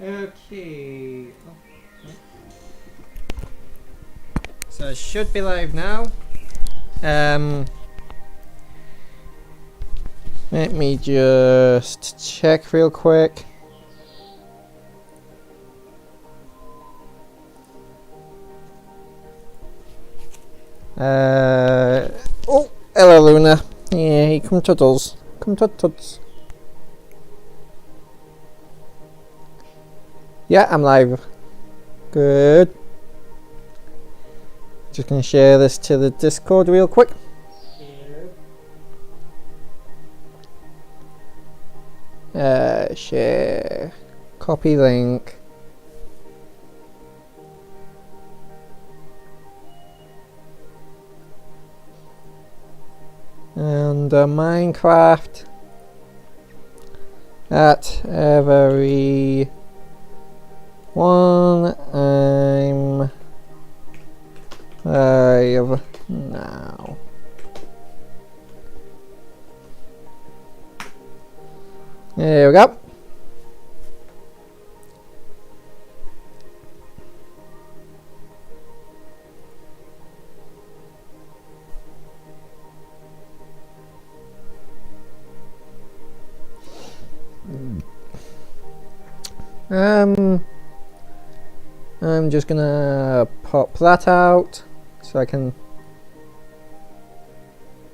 Okay. So it should be live now. Let me just check real quick. Oh, hello Luna. Yeah, come tuttles. Come tuts. Yeah, I'm live. Good. Just gonna share this to the Discord real quick. Share. Copy link. And Minecraft at every one. I'm live now. There we go. I'm just gonna pop that out so I can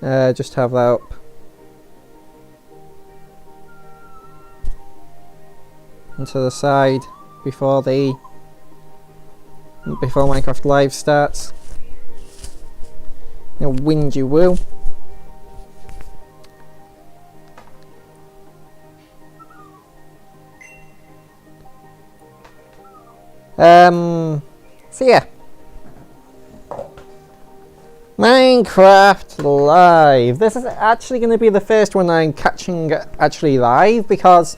just have that up. And to the side before Minecraft Live starts. You know, wind you will. So yeah, Minecraft Live. This is actually going to be the first one I'm catching actually live because,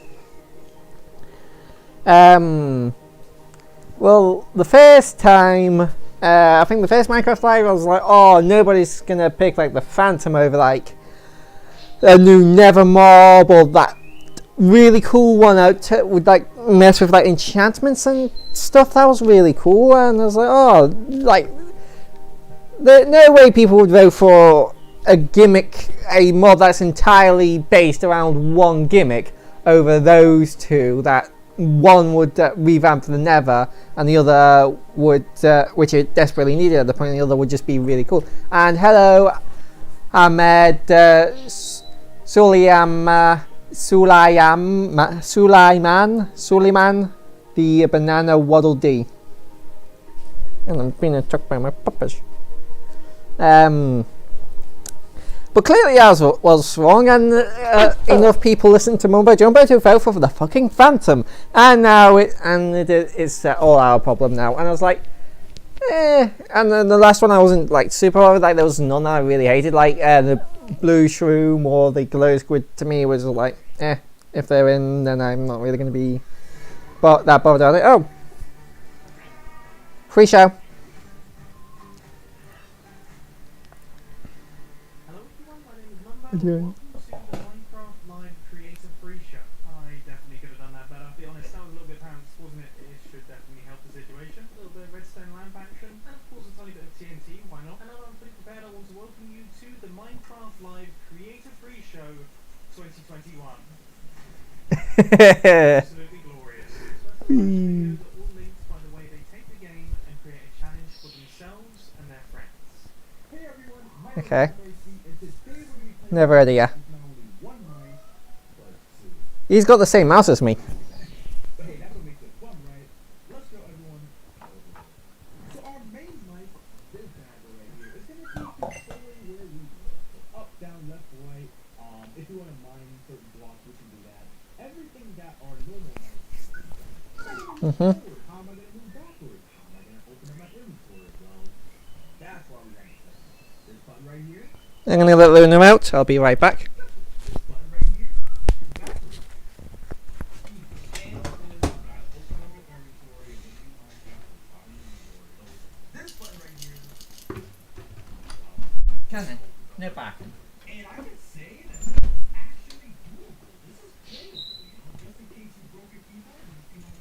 well, the first time, I think the first Minecraft Live, I was like, oh, nobody's going to pick like the Phantom over like a new Nevermob or that really cool one out to, would like mess with like enchantments and stuff. That was really cool, and I was like, oh, like no way people would vote for a gimmick, a mod that's entirely based around one gimmick over those two. That one would revamp the Nether, and the other would, which it desperately needed at the point, the other would just be really cool. And hello, Ahmed Sulaiman, the banana waddle dee. And I'm being attacked by my puppets. But clearly I was wrong, and enough people listened to Mumbo Jumbo to vote for the fucking Phantom. And now it's all our problem now. And I was like, eh. And then the last one I wasn't like super over. Like there was none I really hated. Like the Blue Shroom or the Glow Squid to me was like, eh. If they're in, then I'm not really going to be that bothered about it. Oh, free show. Hello everyone, my name is Mumbo. Welcome to the Minecraft Live Creator Free Show. I definitely could have done that better. I'll be honest, that was a little bit pants, wasn't it? It should definitely help the situation. A little bit of redstone lamp action, and of course a tiny bit of TNT, why not? And now I'm fully prepared, I want to welcome you to the Minecraft Live Creator Free Show 2021. Absolutely glorious. First videos are all linked by the way they take the game and create a challenge for themselves and their friends. Hey everyone, my name is Okay. Mercy, and today we're going to be Never heard of ya. not only one mind, but two. He's got the same mouse as me. But hey, that's what makes it fun, right? Let's go, everyone. So our main mic, this bad boy right here, is going to be controlling where we go. So up, down, left, right. If you want to mine certain blocks, we can do that. Everything that our normal mics can do. How am I going to move backwards? How am I going to open up my inventory? Well, that's why we got this button right here. I'm going to let Luna out. I'll be right back. Button right here. Backwards. And gotta open up your inventory and then you might have to find your inventory. So this button right here. Cannon, no back. And I can say that this is actually doable. This is playable, you know, just in case you broke your keyboard and you know,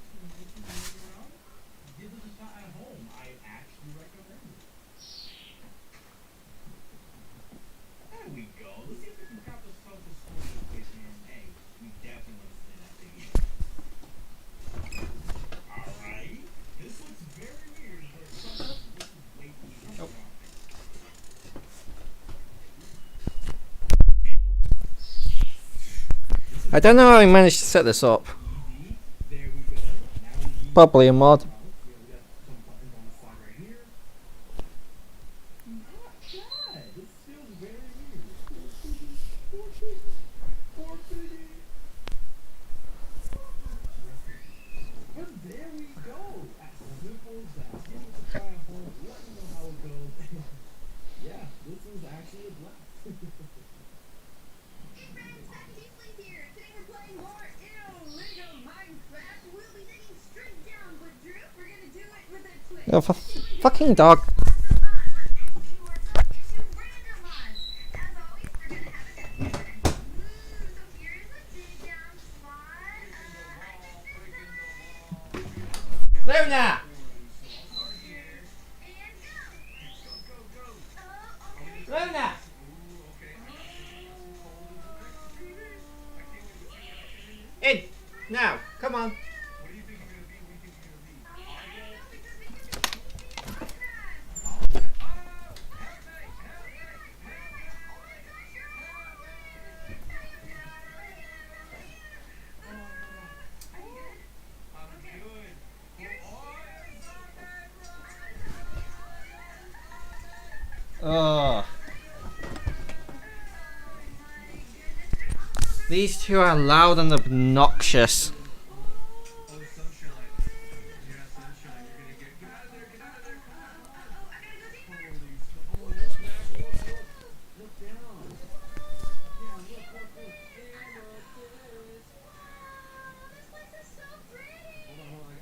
I don't know how I managed to set this up. There we go. Now we need Probably a mod. we got some buttons on the side right here. God, this feels very weird. But there we go. As simple as that. Give it a try at home. Let me know how it goes. Yeah, this was actually a blast. Hey friends, Happy Deeply here. Today we're playing more illegal Minecraft. We'll be digging straight down, but Drew, we're gonna do it with a twist. Oh, fucking dog. Lots of fun. We're adding some more fun issue random mods. As always, we're gonna have a death meter. So here is a dig down spot. I think this is Luna! and go. Oh, okay. Luna! In! Now, come on. Ugh. These two are loud and obnoxious.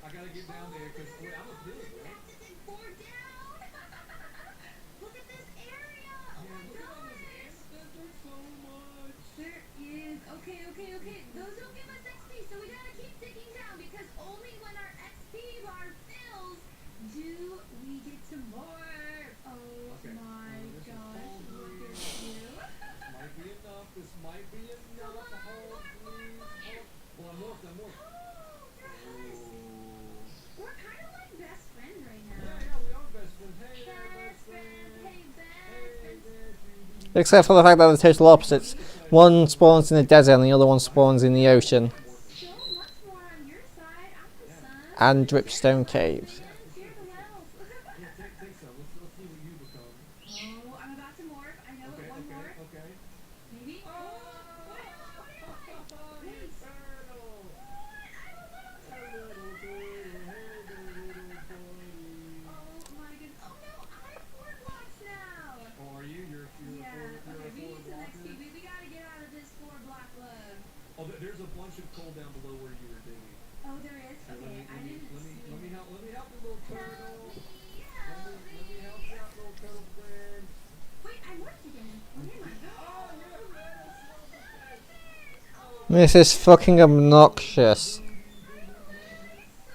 I gotta get down there because I'm a pig, right? Look at this area! Oh my gosh! There's so much. There is. Okay. Those don't give us XP, so we gotta keep digging down because only when our XP bar fills do we get some more. Oh Okay. my This is gosh! all Look green. at you. Might be enough. This might be enough. Come on, Oh, please. Oh, I'm morphed. Oh, yes. We're kind of like best friends right now. Yeah, we are best friends. Hey there, Best friends. Hey, best friends. there, Except for the fact that they're total opposites. One spawns in the desert and the other one spawns in the ocean. So much more on your side. I'm the sun. And dripstone caves. You're the wells. Yeah, take some. Let's see what you become. Oh, I'm about to morph. I know it. One more. Okay. Maybe. Oh, you turtle. Hey, little turtle. Oh my goodness. Oh no, I'm 4 blocks now. Oh, are you? You're Yeah. a Okay, we need some blocker? XP. We gotta get out of this 4 block love. Oh, there's a bunch of coal down below where you were digging. Oh, there is? Here, Okay, I didn't see. let me help you, little turtle. Help me. Let me help you out, little turtle friend. Wait, I morphed again. Where am I? Oh, you're a This is fucking obnoxious.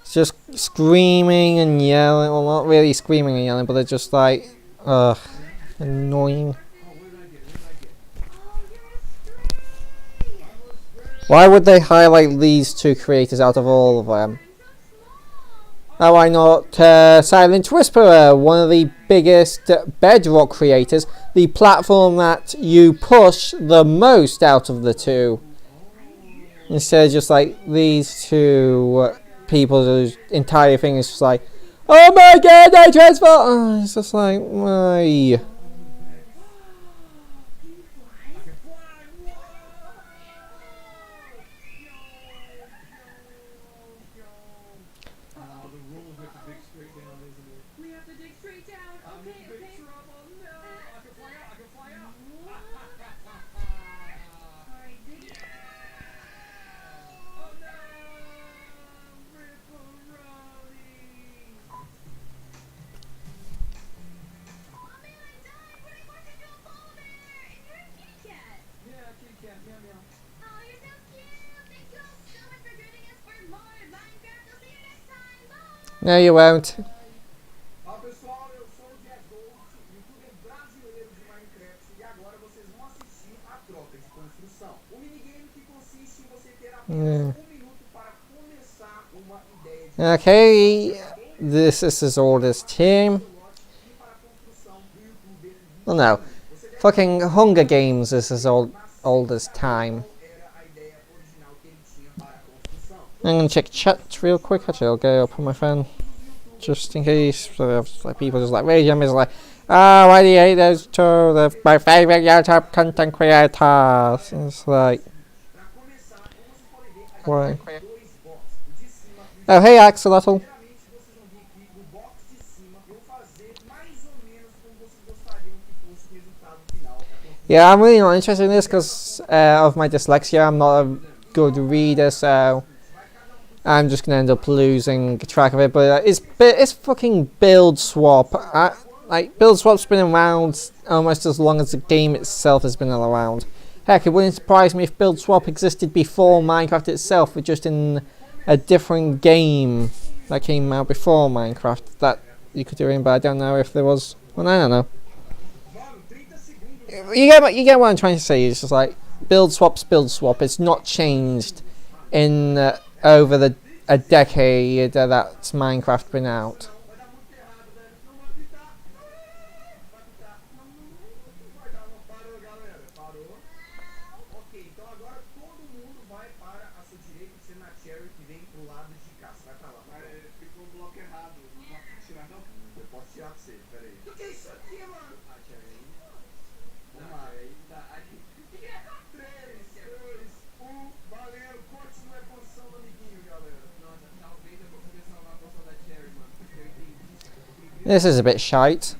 It's just screaming and yelling. Well, not really screaming and yelling, but they're just like, ugh, annoying. Oh, what did I get? Oh, you're a stray. Why would they highlight these two creators out of all of them? I'm so small. Oh, why not Silent Whisperer, one of the biggest Bedrock creators, the platform that you push the most out of the two. Instead of just like these two people whose entire thing is just like, oh my god, I transform! Oh, it's just like, why? I can fly. Whoa! Oh, the rules have to dig straight down, isn't it? We have to dig straight down. I'm Okay, in big okay. trouble. No, I can fly out. What? Alright, dig it. Oh no! Ripperoni! Oh man, I died when I morphed into a polar bear! And you're a kitty cat! Yeah, kitty cat, meow meow. Oh, you're so cute! Thank you all so much for joining us for more Minecraft. I'll see you next time. Bye! No, you won't. Fala pessoal, eu sou o Jack Ghost, youtuber brasileiro de Minecraft, e agora vocês vão assistir a troca de construção. O minigame que consiste em você ter apenas 1 minuto para começar uma ideia de Okay, this is his oldest team. lote e para a construção do youtuber. Well, no. Fucking Hunger Games is his oldest time. Era a ideia original I'm gonna check chat real quick. Actually, I'll go up on my phone just in case. So like people just like Radium is like, oh, why do you hate those two? They're my favorite YouTube content creators. And it's like, why? Oh, hey, Axolotl. Yeah, I'm really not interested in this because of my dyslexia. I'm not a good reader, so I'm just gonna end up losing track of it. But it's fucking build swap. Like build swap's been around almost as long as the game itself has been around. Heck, it wouldn't surprise me if build swap existed before Minecraft itself, but just in a different game that came out before Minecraft that you could do in. But I don't know if there was. Well, I don't know. You get what I'm trying to say. It's just like build swap's build swap. It's not changed in over a decade that's Minecraft been out. This is a bit shite.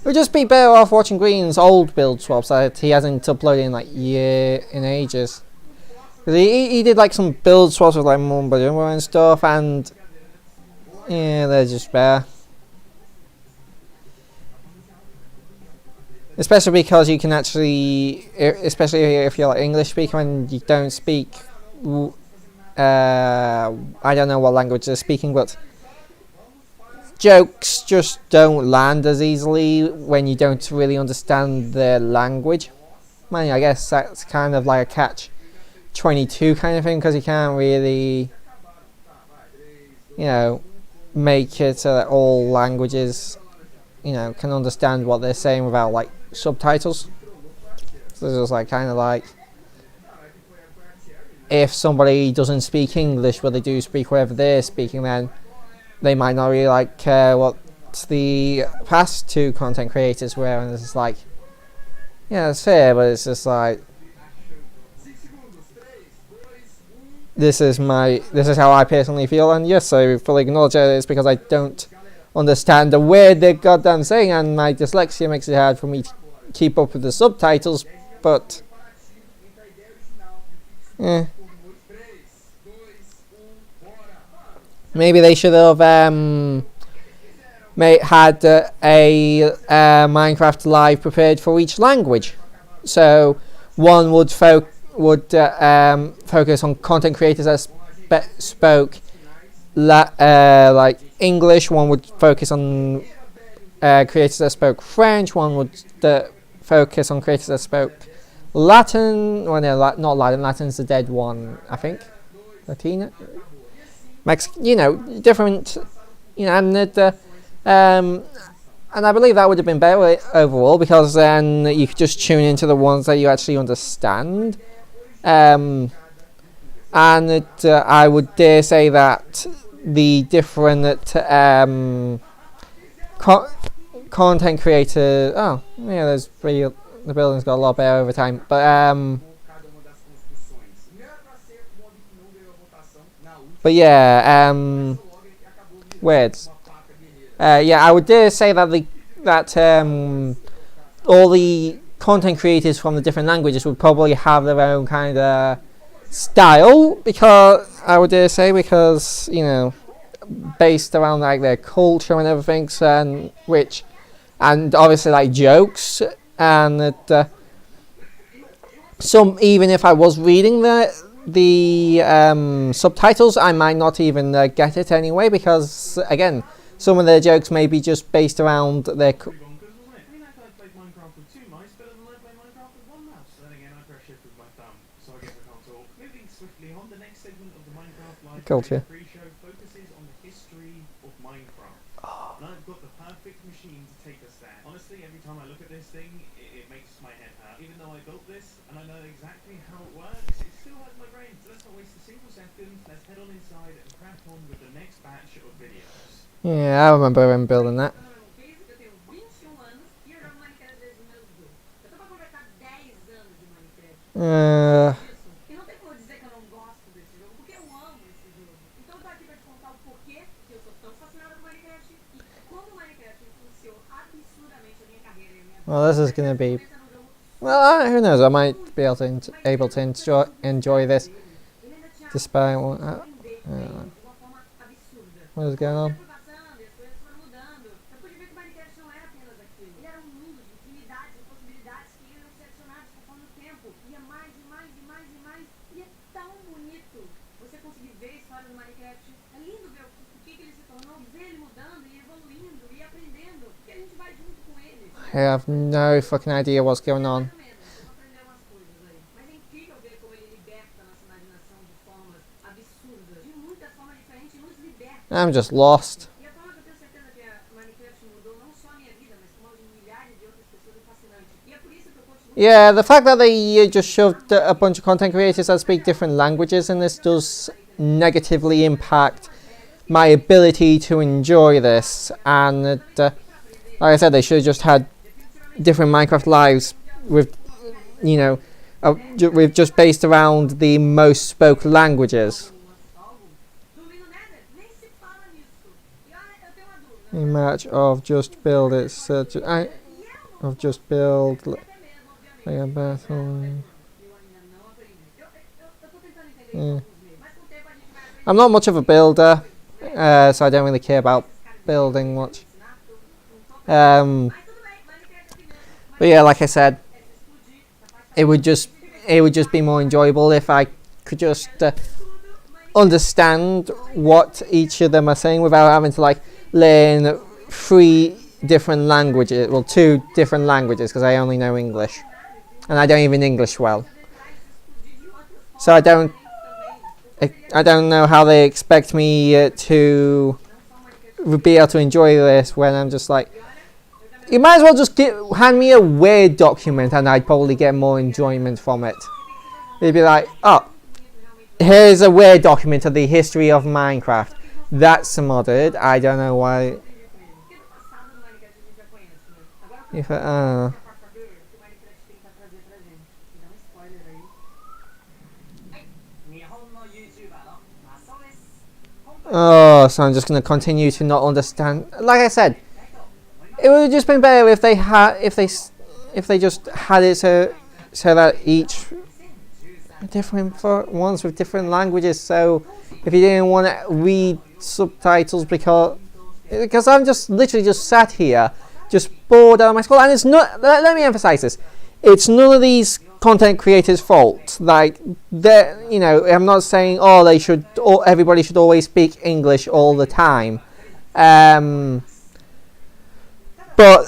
It would just be better off watching Green's old build swaps that he hasn't uploaded in like in ages. He did like some build swaps with like Mumbo Jumbo and stuff, and yeah, they're just better. Especially because you can actually, especially if you're like English speaker and you don't speak, I don't know what language they're speaking, but jokes just don't land as easily when you don't really understand their language. I guess that's kind of like a catch-22 kind of thing, because you can't really, you know, make it so that all languages, you know, can understand what they're saying without like subtitles. So it's just like kind of like if somebody doesn't speak English but they do speak whatever they're speaking, then they might not really like care what the past two content creators were, and it's just like, yeah, it's fair, but it's just like this is how I personally feel, and yes, I fully acknowledge it. It's because I don't understand the word they're goddamn saying, and my dyslexia makes it hard for me to keep up with the subtitles, but maybe they should have had a Minecraft Live prepared for each language. So one would focus on content creators that spoke like English. One would focus on creators that spoke French. One would focus on creators that spoke Latin. Well, no, not Latin. Latin's the dead one, I think. Latina. You know, different, you know, and I believe that would have been better overall, because then you could just tune into the ones that you actually understand, and I would dare say that the different content creators. Oh, yeah, the building's got a lot better over time, but yeah, words. Yeah, I would dare say that all the content creators from the different languages would probably have their own kind of style, because I would dare say, because, you know, based around like their culture and everything, and obviously like jokes, and that some, even if I was reading the subtitles, I might not even get it anyway, because again, some of their jokes may be just based around their culture. Honestly, every time I look at this thing, it makes my head hurt. Even though I built this and I know exactly how it works, it still hurts my brain. So let's not waste a single second seconds, let's head on inside and crack on with the next batch of videos. Yeah, I remember him building that. Eu tenho 21 anos e eu jogo Minecraft desde os meus 12. Eu tô pra completar 10 anos de Minecraft. E não tem como dizer que eu não gosto desse jogo, porque eu amo esse jogo. Então eu tô aqui pra te contar o porquê que eu sou tão fascinada com Minecraft e como o Minecraft influenciou absurdamente a minha carreira e a minha vida. Well, this is gonna be. Well, who knows? I might be able to enjoy this, despite what is going on. I have no fucking idea what's going on. I'm just lost. Yeah, the fact that they just shoved a bunch of content creators that speak different languages in this does negatively impact my ability to enjoy this. And like I said, they should have just had different Minecraft lives with, you know, with just based around the most spoken languages. A match of just build it. Of just build. Like a battle. Yeah. I'm not much of a builder, so I don't really care about building much. But yeah, like I said, it would just be more enjoyable if I could just understand what each of them are saying without having to like learn 3 different languages, well 2 different languages, because I only know English and I don't even English well, so I don't know how they expect me to be able to enjoy this when I'm just like, you might as well just hand me a Word document and I'd probably get more enjoyment from it. They'd be like, oh, here's a Word document of the history of Minecraft. That's modded. I don't know why. Oh, so I'm just going to continue to not understand. Like I said, it would have just been better if they just had it so that each different ones with different languages. So if you didn't want to read subtitles because I'm just literally just sat here just bored out of my skull, and it's not, let me emphasize this, it's none of these content creators' fault. Like, you know, I'm not saying everybody should always speak English all the time, but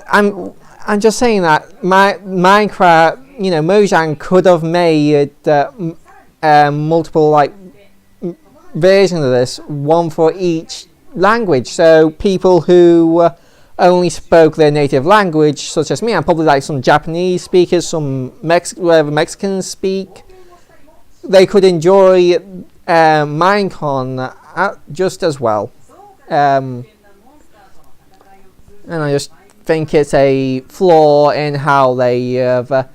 I'm just saying that Minecraft, you know, Mojang could have made multiple like versions of this, one for each language, so people who only spoke their native language, such as me, and probably like some Japanese speakers, some whatever Mexicans speak, they could enjoy Minecon just as well. And I just think it's a flaw in how they have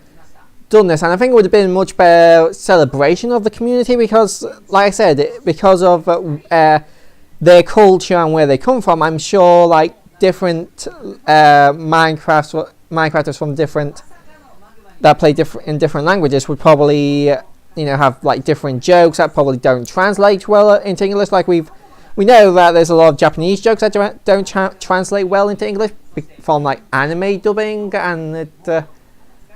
done this, and I think it would have been much better celebration of the community, because, like I said, because of their culture and where they come from, I'm sure like different Minecrafters from different that play in different languages would probably you know, have like different jokes that probably don't translate well into English. Like we know that there's a lot of Japanese jokes that don't translate well into English from like anime dubbing, and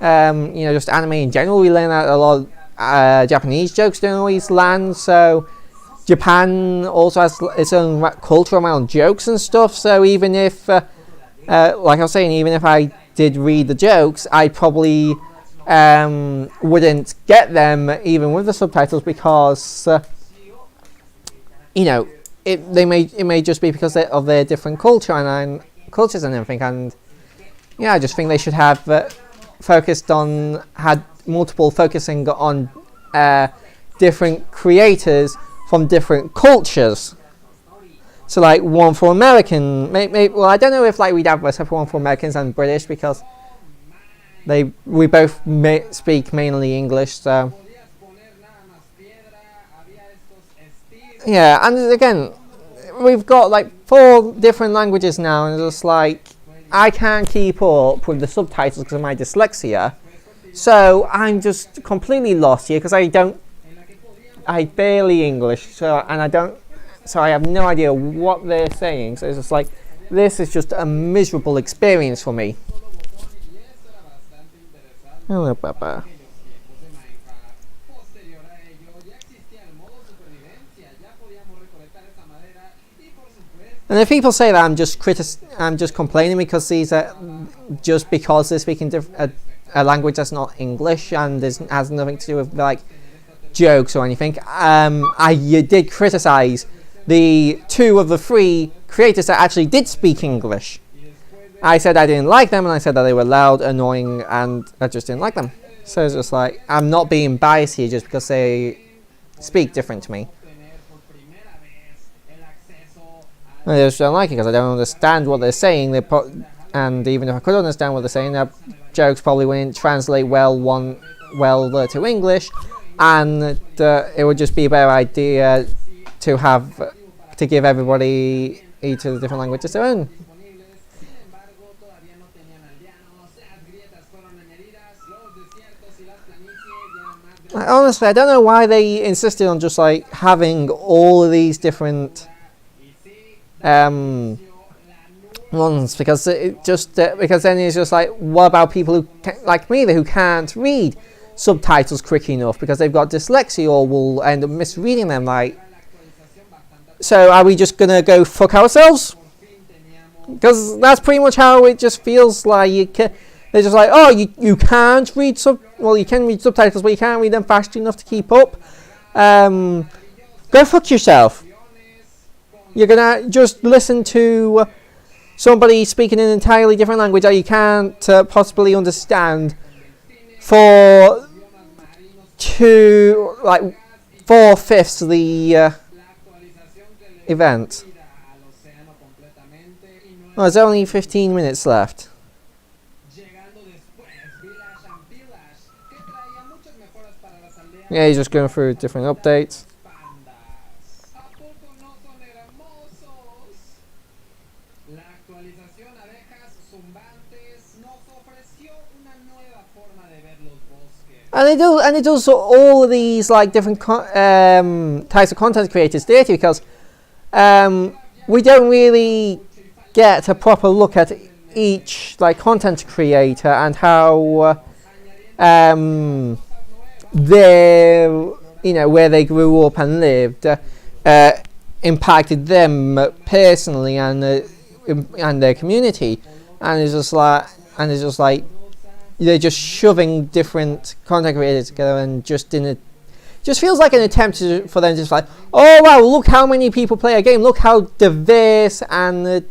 you know, just anime in general. We learn that a lot of Japanese jokes don't always land, so Japan also has its own culture around jokes and stuff, so even if like I was saying, even if I did read the jokes, I probably wouldn't get them even with the subtitles, because you know, it may just be because of their different culture and cultures and everything. And yeah, I just think they should have had multiple focusing on different creators from different cultures. So like one for American, well I don't know if like we'd have a separate one for Americans and British because we both speak mainly English. So yeah, and again we've got like 4 different languages now, and it's just like I can't keep up with the subtitles because of my dyslexia. So I'm just completely lost here because I barely English, so I have no idea what they're saying. So it's just like, this is just a miserable experience for me. Hello, Papa. And if people say that I'm just complaining because these are just because they're speaking a language that's not English and has nothing to do with like jokes or anything. I did criticize the 2 of the 3 creators that actually did speak English. I said I didn't like them, and I said that they were loud, annoying, and I just didn't like them. So it's just like, I'm not being biased here just because they speak different to me. I just don't like it because I don't understand what they're saying. And even if I could understand what they're saying, their jokes probably wouldn't translate well to English, and it would just be a better idea to give everybody each of the different languages their own. Honestly, I don't know why they insisted on just like having all of these different ones, because because then it's just like, what about people who like me who can't read subtitles quick enough because they've got dyslexia or will end up misreading them? Like, so are we just gonna go fuck ourselves? Because that's pretty much how it just feels like. They're just like, oh, you can't read you can read subtitles, but you can't read them fast enough to keep up. Go fuck yourself. You're gonna just listen to somebody speaking an entirely different language that you can't possibly understand for 4/5 of the event. Oh, there's only 15 minutes left. Yeah, he's just going through different updates. And it does all of these like different types of content creators dirty, because we don't really get a proper look at each like content creator and how where they grew up and lived impacted them personally and their community, and it's just like they're just shoving different content creators together, and just feels like an attempt for them to just like, oh wow, look how many people play a game, look how diverse and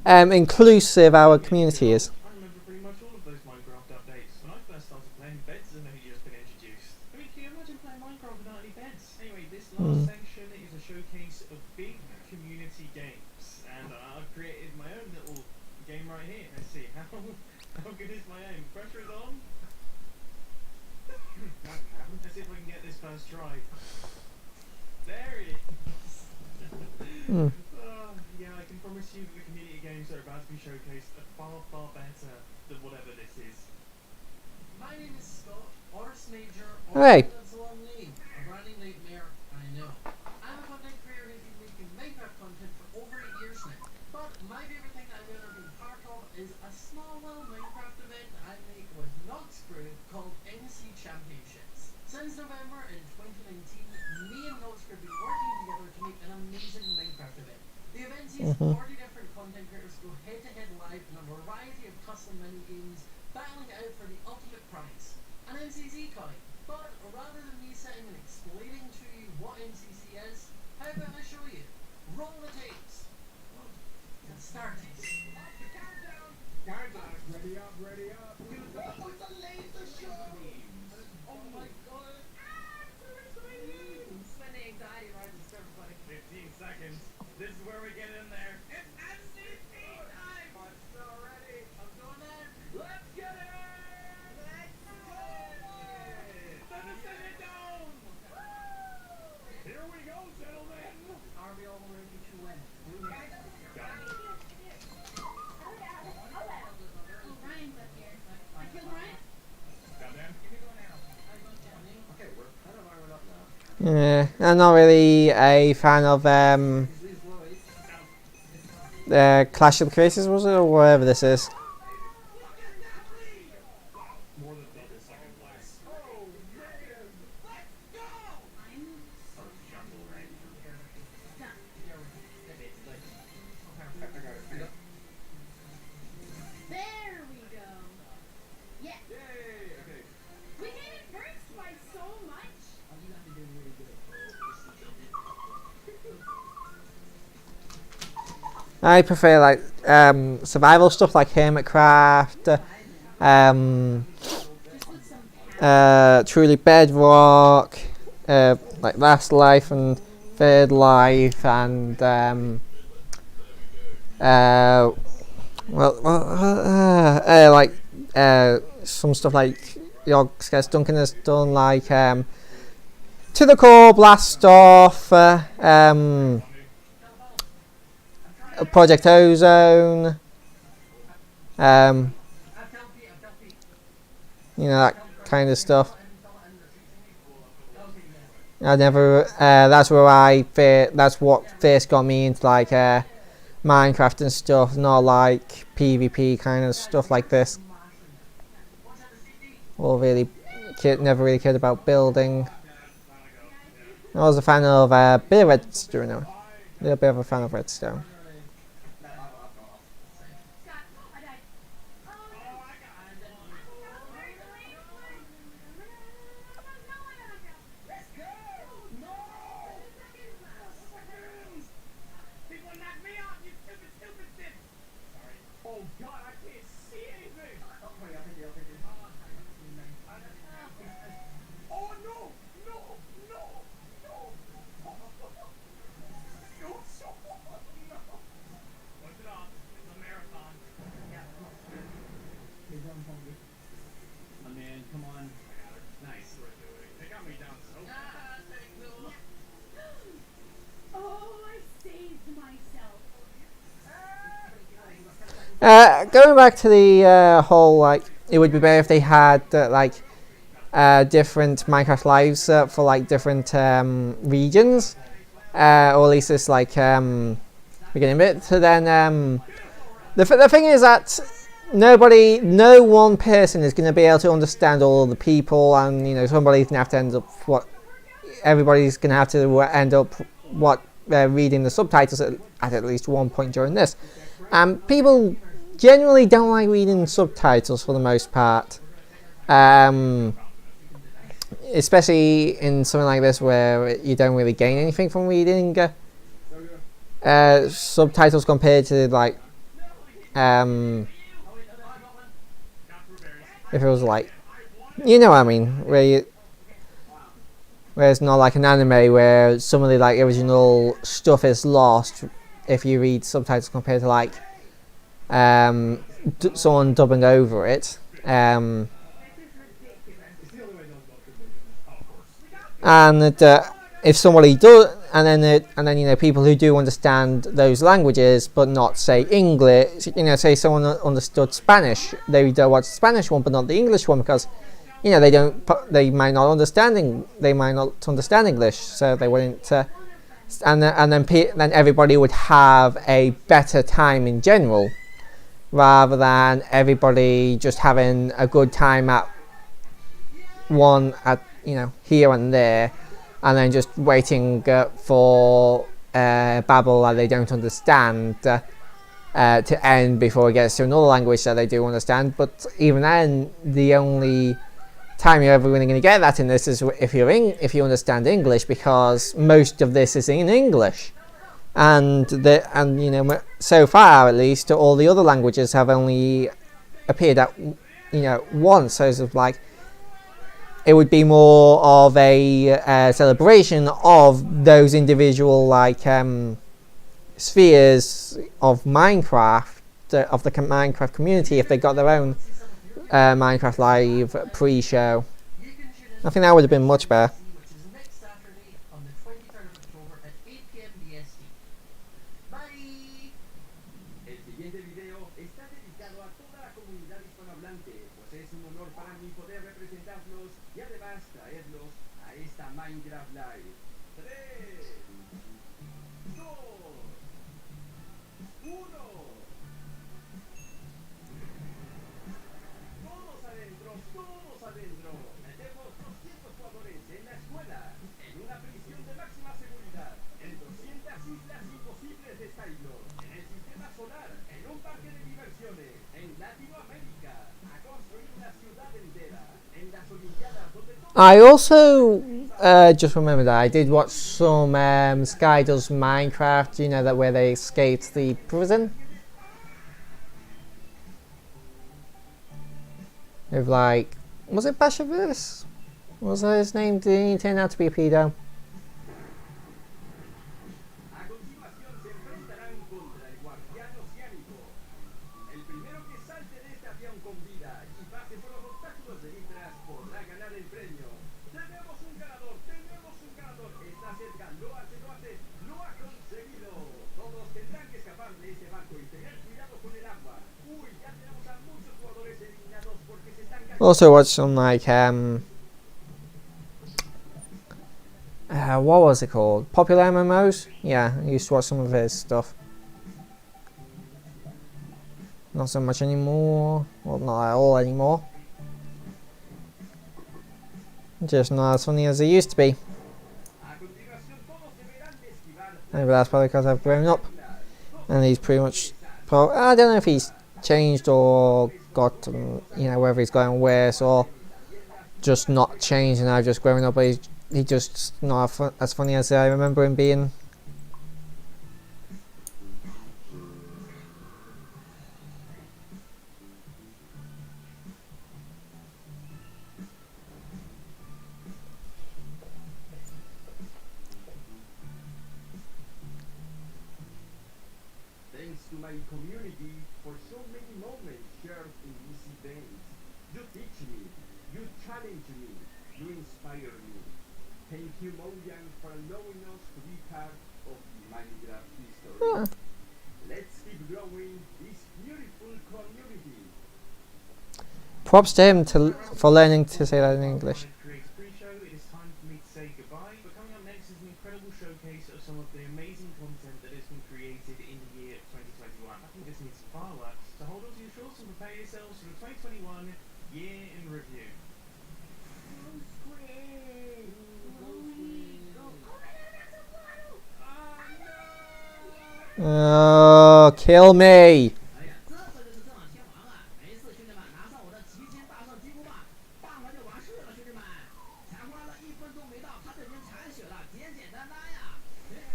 inclusive our community is. I remember pretty much all of those Minecraft updates. When I first started playing, beds had only just been introduced. I mean, can you imagine playing Minecraft without any beds? Anyway, this last section is a showcase of big community games, and I've created my own little game right here. Let's see, how good is my aim? Pressure is on. Let's see if I can get this first try. There it is. Yeah, I can promise you that the community games that are about to be showcased are far, far better than whatever this is. My name is Scott, Artist Major, Hey. that's a long name. A branding nightmare, I know. I'm a content creator who's been making Minecraft content for over 8 years now. But my favorite thing I've ever been part of is a small little Minecraft event I make with Nox Crew called MC Championships. Since November in 2019, me and Nox Crew have been working together to make an amazing Minecraft event. The event sees 40 different content creators go head-to-head live in a variety of custom mini games, battling it out for the ultimate prize, an MCC coin. But rather than me sitting and explaining to you what MCC is, how about I show you? Roll the tapes. Let's start it. Countdown. Ready up, ready up. Oh, it's a laser show! Oh my god! Spending anxiety right seconds. This is where we get in there. It's MCP time! I'm so ready. I'm going in. Let's get it! Let's go! The Descendant Dome! Here we go, gentlemen! Are we all ready to win? Ryan's up here. I killed Ryan? Goddamn. Okay, we're kind of armored up now. Yeah, I'm not really a fan of Clash of the Creators, was it, or whatever this is. More than double second place. Oh, man! Let's go! There we go. Yes. Yay! Okay. We made it first by so much. You guys are doing really good. I prefer like survival stuff like Hermitcraft, Just with some power. Truly Bedrock, like Last Life and Third Life, and like some stuff like Yogscast Duncan has done, like To the Core, Blast Off, Project Ozone, you know, that kind of stuff. I never. That's where that's what first got me into like Minecraft and stuff, not like PvP kind of stuff like this. Or really, never really cared about building. I was a fan of a bit of Redstone, a little bit of a fan of Redstone. Scott, I died. Oh, no. Let's go! No! People knock me off, you stupid shit! Sorry. Oh god, I can't see anything! Oh no! No! No! No! No! Push it off. It's a marathon. My man, come on. Nice. They got me down so fast. Oh, I saved myself. Going back to the whole, like, it would be better if they had different Minecraft lives for like different regions, or at least it's like beginning bit. So then the thing is that no one person is going to be able to understand all of the people, and you know somebody's going to have to end up everybody's going to have to end up reading the subtitles at least one point during this. People generally don't like reading subtitles for the most part, especially in something like this where you don't really gain anything from reading subtitles compared to like if it was like, you know what I mean, where it's not like an anime where some of the like original stuff is lost if you read subtitles compared to like someone dubbing over it. And if somebody does, and then you know people who do understand those languages but not say English, you know, say someone understood Spanish, they don't watch the Spanish one but not the English one because you know they might not understand English, so they wouldn't. And then everybody would have a better time in general, rather than everybody just having a good time at you know here and there, and then just waiting for babble that they don't understand to end before it gets to another language that they do understand. But even then, the only time you're ever going to get that in this is if you understand English, because most of this is in English, and you know so far at least all the other languages have only appeared at you know once. So it's like it would be more of a celebration of those individual like spheres of Minecraft, of the Minecraft community, if they got their own Minecraft Live pre-show. You can tune in I think that would have been much better. which is next Saturday on the 23rd of October at 8 p.m. BST. Bye! El siguiente video está dedicado a toda la comunidad hispanohablante, pues es un honor para mí poder representarlos y además traerlos a esta Minecraft Live. 3, 2, 1. Todos adentro, todos adentro. Metemos 200 jugadores en la escuela, en una prisión de máxima seguridad, en 200 islas imposibles de Skylo, en el sistema solar, en un parque de diversiones, en Latinoamérica, a construir una ciudad entera, en las Olimpiadas donde todo... I also just remember that I did watch some Sky Does Minecraft, you know, that where they escaped the prison. With like, was it Bashavis? Was that his name? Did he turn out to be a pedo? A continuación se enfrentarán contra el guardián oceánico. El primero que salte de este avión con vida y pase por los obstáculos de Nitras podrá ganar el premio. ¡Tenemos un ganador! ¡Tenemos un ganador! Está cerca, lo ha conseguido. Todos tendrán que escapar de este barco y tener cuidado con el agua. Uy, ya tenemos a muchos jugadores eliminados porque se están cayendo. Also watched some like what was it called? Popular MMOs? Yeah, I used to watch some of his stuff. Not so much anymore. Well, not at all anymore. Just not as funny as they used to be. A continuación todos deberán de esquivar Maybe that's probably because I've grown up. And he's pretty much... I don't know if he's changed or got, you know, whether he's gotten worse or just not changed and I've just grown up, but he's just not as funny as I remember him being. Thanks to my community for so many moments shared in these events. You teach me, you challenge me, you inspire me. Thank you, Mojang, for allowing us to be part of Minecraft history. Yeah. Let's keep growing this beautiful community. Props to him for learning to say that in English. Creates pre-show. It is time for me to say goodbye. But coming up next is an incredible showcase of some of the amazing content that has been created in the year 2021. I think this needs some fireworks. So hold on to your shorts and prepare yourselves for the 2021 year in review. Oh, kill me! 哎呀，这回就是正好天王啊！没事，兄弟们，拿上我的齐天大圣金箍棒，棒了就完事了，兄弟们。才花了1分钟没到，他就已经残血了，简简单单呀！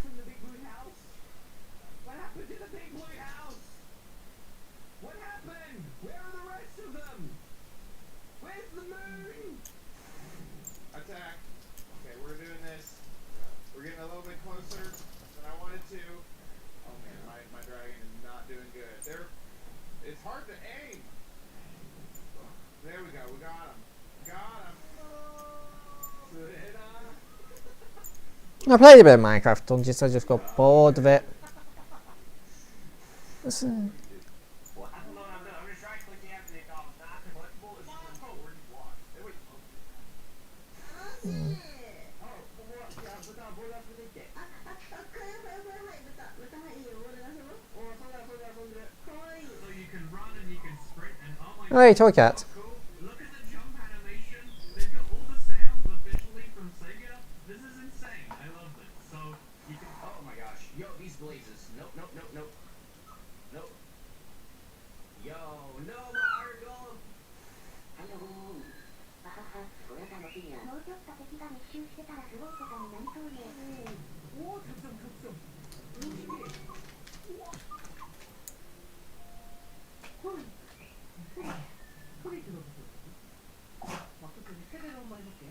From the big blue house? What happened to the big blue house? What happened? Where are the rest of them? Where's the moon? Attack. Okay, we're doing this. We're getting a little bit closer than I wanted to. Oh man, my dragon is not doing good. It's hard to aim. There we go. We got him. Got him. I played a bit of Minecraft Dungeons, I just got bored of it. Listen. Well, I don't know what I'm doing. I'm just right clicking after they call it not collectible. It's just forward block. There we go. そうyou can run and you can sprint and oh my Hey, toy cat. cool. Look at the jump animation. They've got all the sounds officially from Sega. This is insane. I love this. So you can Oh my gosh. Yo, these blazes. Nope, nope, nope, nope. Nope. Yo, no, my iron golem. もうちょっと敵が密集してたらすごいことになりそうね。 오, 탑승, 탑승. 소리 들어보세요. 막 그때 세대로 한번 해볼게요.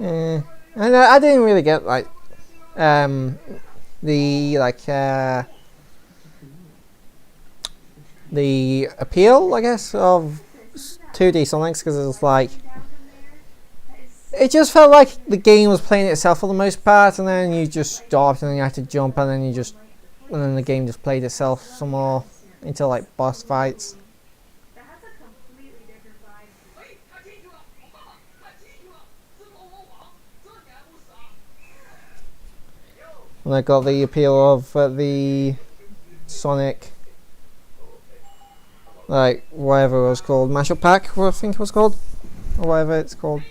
And I didn't really get like the the appeal, I guess, of 2D Sonics, because it's like it just felt like the game was playing itself for the most part, and then you just stopped and then you had to jump, and then the game just played itself some more until like boss fights. That has a completely different vibe. And I got the appeal of the Sonic, like whatever it was called, mashup pack, what I think it was called, or whatever it's called.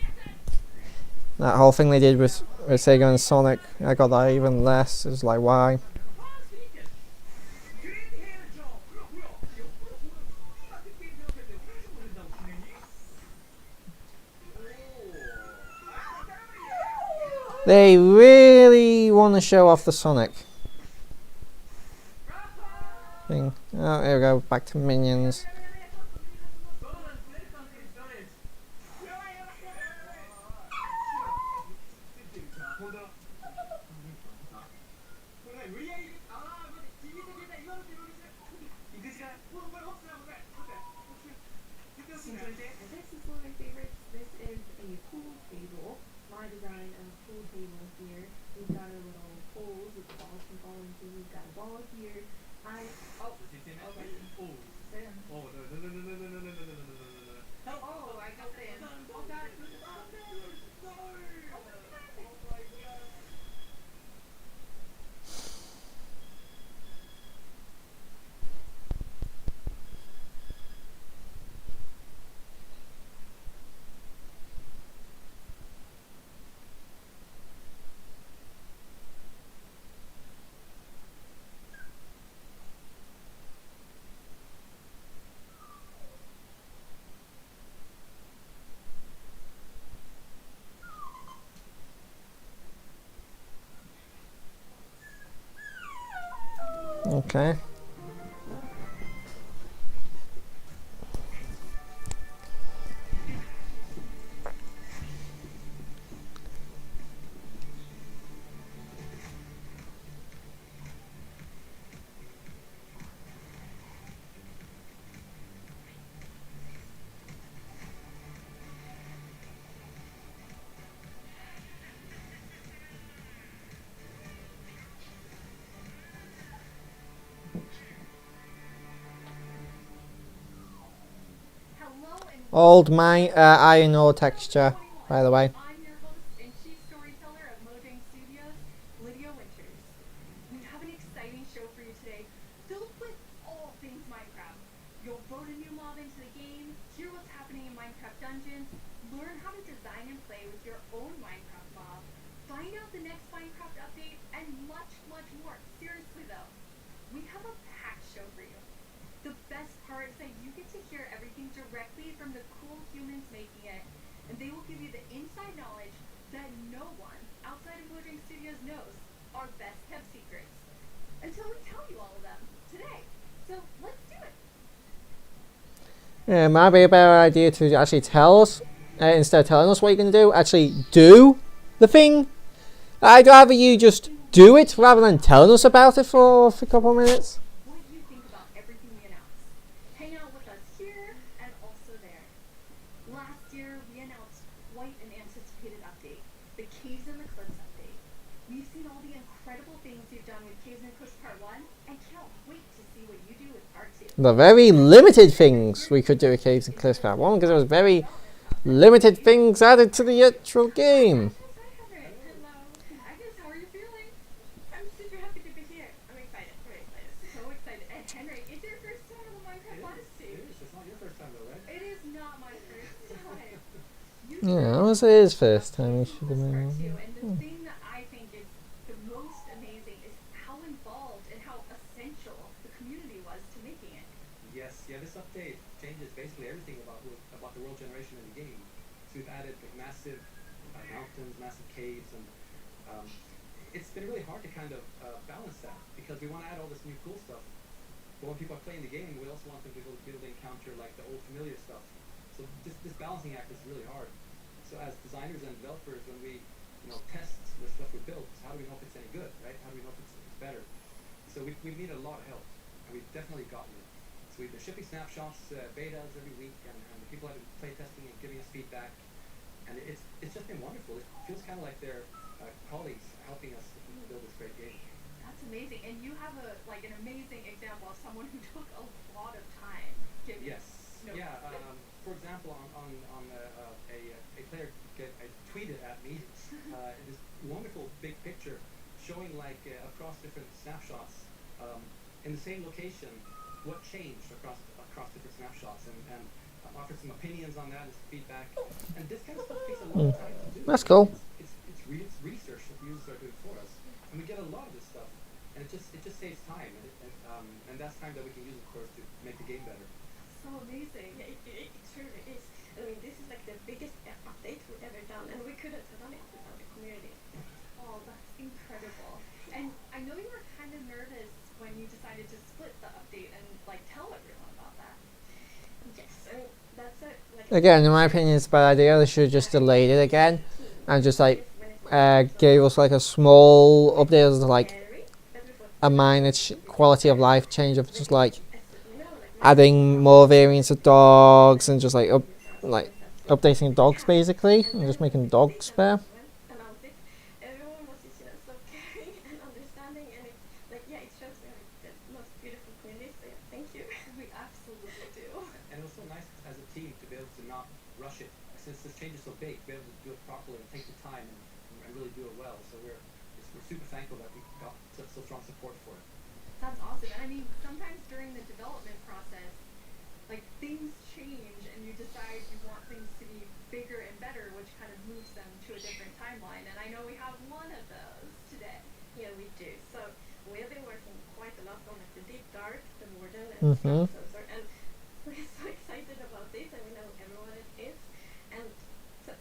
That whole thing they did with Sega and Sonic, I got that even less. It's like, why? They really want to show off the Sonic thing. Oh, there we go, back to minions. This is one of my favorites. This is a pool table. My design of pool table here. We've got our little poles with the balls can fall into. We've got a ball here. Okay. Old iron ore texture, by the way. I'm your host and chief storyteller of Mojang Studios, Lydia Winters. We have an exciting show for you today, filled with all things Minecraft. You'll vote a new mob into the game, hear what's happening in Minecraft dungeons, learn how to design and play with your own Minecraft mob, find out the next Minecraft update, and much, much more. Seriously though, we have a packed show for you. The best part is that you get to hear everything directly from the cool humans making it, and they will give you the inside knowledge that no one outside of Mojang Studios knows, our best kept secrets. Until we tell you all of them today. So let's do it. Yeah, it might be a better idea to actually tell us, instead of telling us what you're going to do, actually do the thing. I'd rather you just do it rather than telling us about it for a couple of minutes. What do you think about everything we announce? Hang out with us here and also there. Last year, we announced quite an anticipated update, the Caves and the Cliffs update. We've seen all the incredible things you've done with Caves and Cliffs Part 1, and can't wait to see what you do with Part 2. The very limited things we could do with Caves and Cliffs Part 1, because there was very limited things added to the actual game. Hello. Agnes, how are you feeling? I'm super happy to be here. I'm excited. Very excited. So excited. And Henry, it's your first time on the Minecraft Odyssey. It's not your first time though, right? It is not my first time. Yeah, it was his first time. We should have Part been. 2, and the thing that I think is the most amazing is how involved and how essential the community was to making it. Yes, yeah, this update changes basically everything about the world generation in the game. So we've added like massive mountains, massive caves, and it's been really hard to kind of balance that because we want to add all this new cool stuff. But when people are playing the game, we also want them to be able to encounter like the old familiar stuff. So this balancing act is really hard. So So as designers and developers, when we test the stuff we built, how do we know if it's any good, right? How do we know if it's better? So we need a lot of help, and we've definitely gotten it. So we've been shipping snapshots, betas every week, and people have been play testing and giving us feedback, and it's just been wonderful. It feels kind of like they're colleagues helping us build this great game. That's amazing. And you have an amazing example of someone who took a lot of time giving. Yes. Yeah. For example, on a player tweeted at me this wonderful big picture showing across different snapshots in the same location what changed across different snapshots and offered some opinions on that and some feedback. And this kind of stuff takes a long time to do. That's cool. It's research that users are doing for us, and we get a lot of this stuff, and it just saves time, and that's time that we can use, of course, to make the game better. So amazing. It truly is. I mean, this is like the biggest update we've ever done, and we couldn't have done it without the community. Oh, that's incredible. And I know you were kind of nervous when you decided to split the update and tell everyone about that. Yes, I mean, that's it. Again, in my opinion, it's a bad idea. They should have just delayed it again and just gave us a small update as a minor quality of life change of just adding more variants of dogs and just updating dogs basically and just making dogs better. Everyone was just so caring and understanding, and it shows we have the most beautiful community. So yeah, thank you. We absolutely do. And it was so nice as a team to be able to not rush it. Since this change is so big, to be able to do it properly and take the time and really do it well. So we're super thankful that we got such strong support for it. That's awesome. And I mean, sometimes during the development process, things change and you decide you want things to be bigger and better, which kind of moves them to a different timeline. And I know we have one of those today. Yeah, we do. So we have been working quite a lot on the Deep Dark, the Warden, and Mhm. and we're so excited about this, and we know everyone is. And so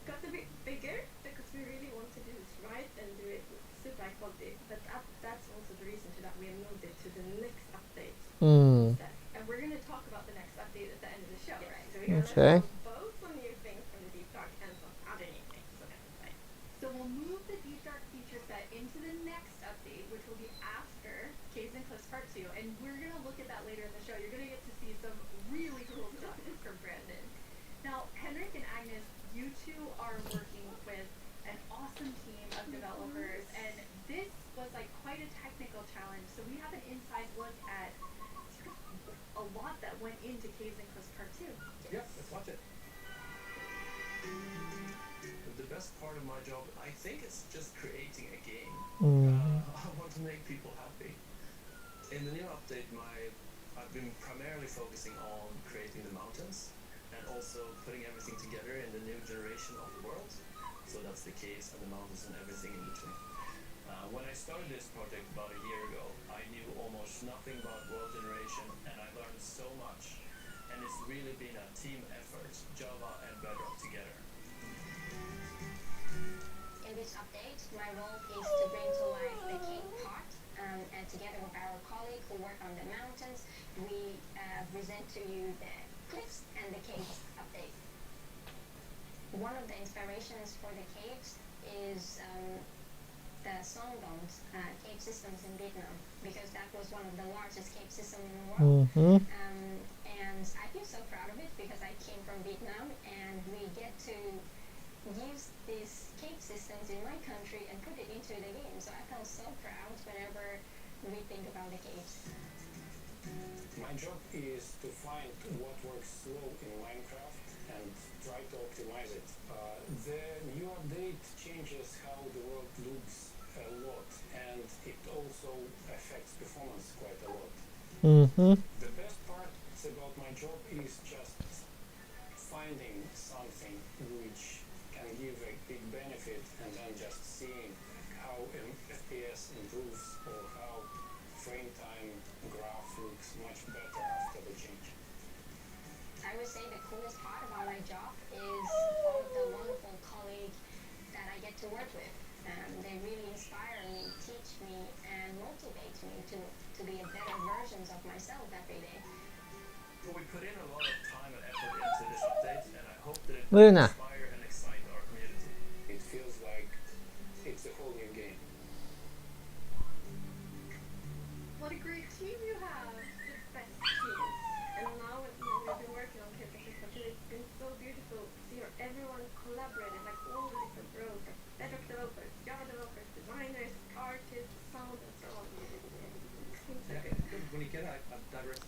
got a bit bigger because we really want to do this right and do it with super high quality. But that's also the reason to that we have moved it to the next update. Mm. And we're going to talk about the next update at the end of the show, right? So we're Okay. gonna have both some new things from the Deep Dark and some other new things. So that's exciting. So we'll move the Deep Dark feature set into the next update, which will be after Caves and Cliffs Part 2. And we're going to look at that later in the show. You're going to get to see some really cool stuff from Brandon. Now, Henrik and Agnes, you two are working with an awesome team of developers. And this was quite a technical challenge. So we have an inside look at a lot that went into Caves and Cliffs Part 2. Yep, let's watch it. The best part of my job, I think, is just creating a game. I want to make people happy. In the new update, I've been primarily focusing on creating the mountains and also putting everything together in the new generation of the world. So that's the caves and the mountains and everything in between. When I started this project about a year ago, I knew almost nothing about world generation, and I learned so much. And it's really been a team effort, Java and Bedrock together. In this update, my role is to bring to life the cave part, and together with our colleague who work on the mountains, we present to you the cliffs and the caves update. One of the inspirations for the caves is the Songbong's cave systems in Vietnam, because that was one of the largest cave systems in the world. Mhm. And I feel so proud of it because I came from Vietnam, and we get to use these cave systems in my country and put it into the game. So I feel so proud whenever we think about the caves. My job is to find what works slow in Minecraft and try to optimize it. The new update changes how the world looks a lot, and it also affects performance quite a lot. Mhm. The best part about my job is just finding something which can give a big benefit, and then just seeing how an FPS improves or how frame time graph looks much better after the change. I would say the coolest part about my job is all of the wonderful colleagues that I get to work with. They really inspire me, teach me, and motivate me to be a better versions of myself every day. So we put in a lot of time and effort into this update, and I hope that it will Luna. inspire and excite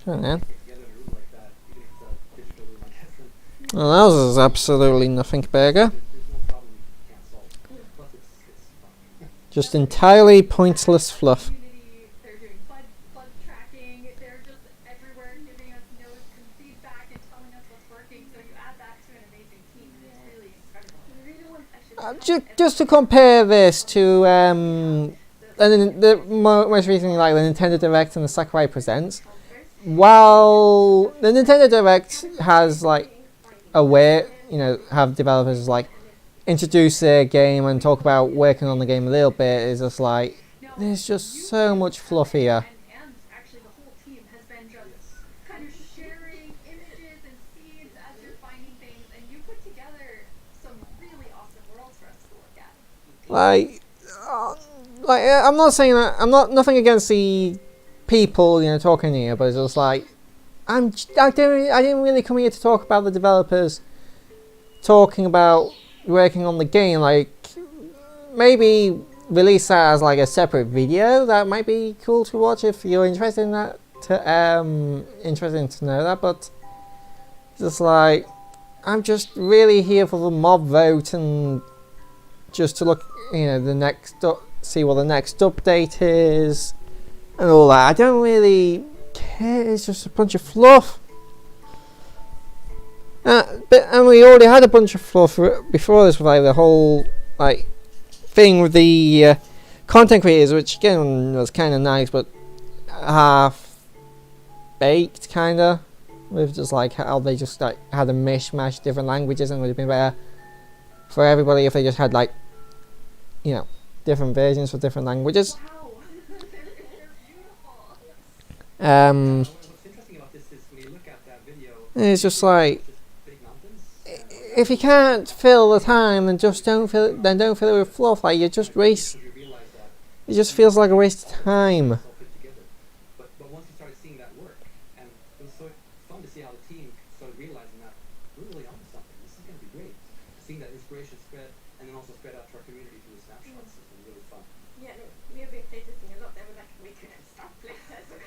Oh, yeah. Get together in a room like that, even if it's a digital room, I guess. And Well, that was absolutely nothing burger. there's no problem you can't solve. Plus, it's fun. Just entirely pointless fluff. Community, they're doing bug tracking, they're just everywhere giving us notes and feedback and telling us what's working. So you add that to an amazing team, and it's really incredible. We really want actually Just to compare this to the most recently, like the Nintendo Direct and the Sakurai Presents, while the Nintendo Direct has like a way, have developers like introduce their game and talk about working on the game a little bit, is just like there's just so much fluff here. And actually the whole team has been just kind of sharing images and seeds as you're finding things, and you put together some really awesome worlds for us to look at. I'm not saying that nothing against the people talking here, but it's just like I didn't really come here to talk about the developers talking about working on the game. Like maybe release that as like a separate video. That might be cool to watch if you're interested in that. Interested to know that, but just like I'm just really here for the mob vote and just to look, the next see what the next update is and all that. I don't really care. It's just a bunch of fluff. And we already had a bunch of fluff before this with like the whole like thing with the content creators, which again was kind of nice, but half baked kinda, with just like how they just like had a mishmash different languages, and it would have been better for everybody if they just had like different versions for different languages. Wow, they're beautiful. what's interesting about this is when you look at that video, It's just like just big mountains. if you can't fill the time, then just don't fill it with fluff. Like you just waste. You realize that It just feels like a waste of time. it's all put together. But once you started seeing that work, and it was so fun to see how the team started realizing that we're really onto something. This is going to be great. Seeing that inspiration spread, and then also spread out to our community through the snapshots has been really fun. Yeah, no, we have been playtesting a lot, and we're like, we couldn't stop playtesting.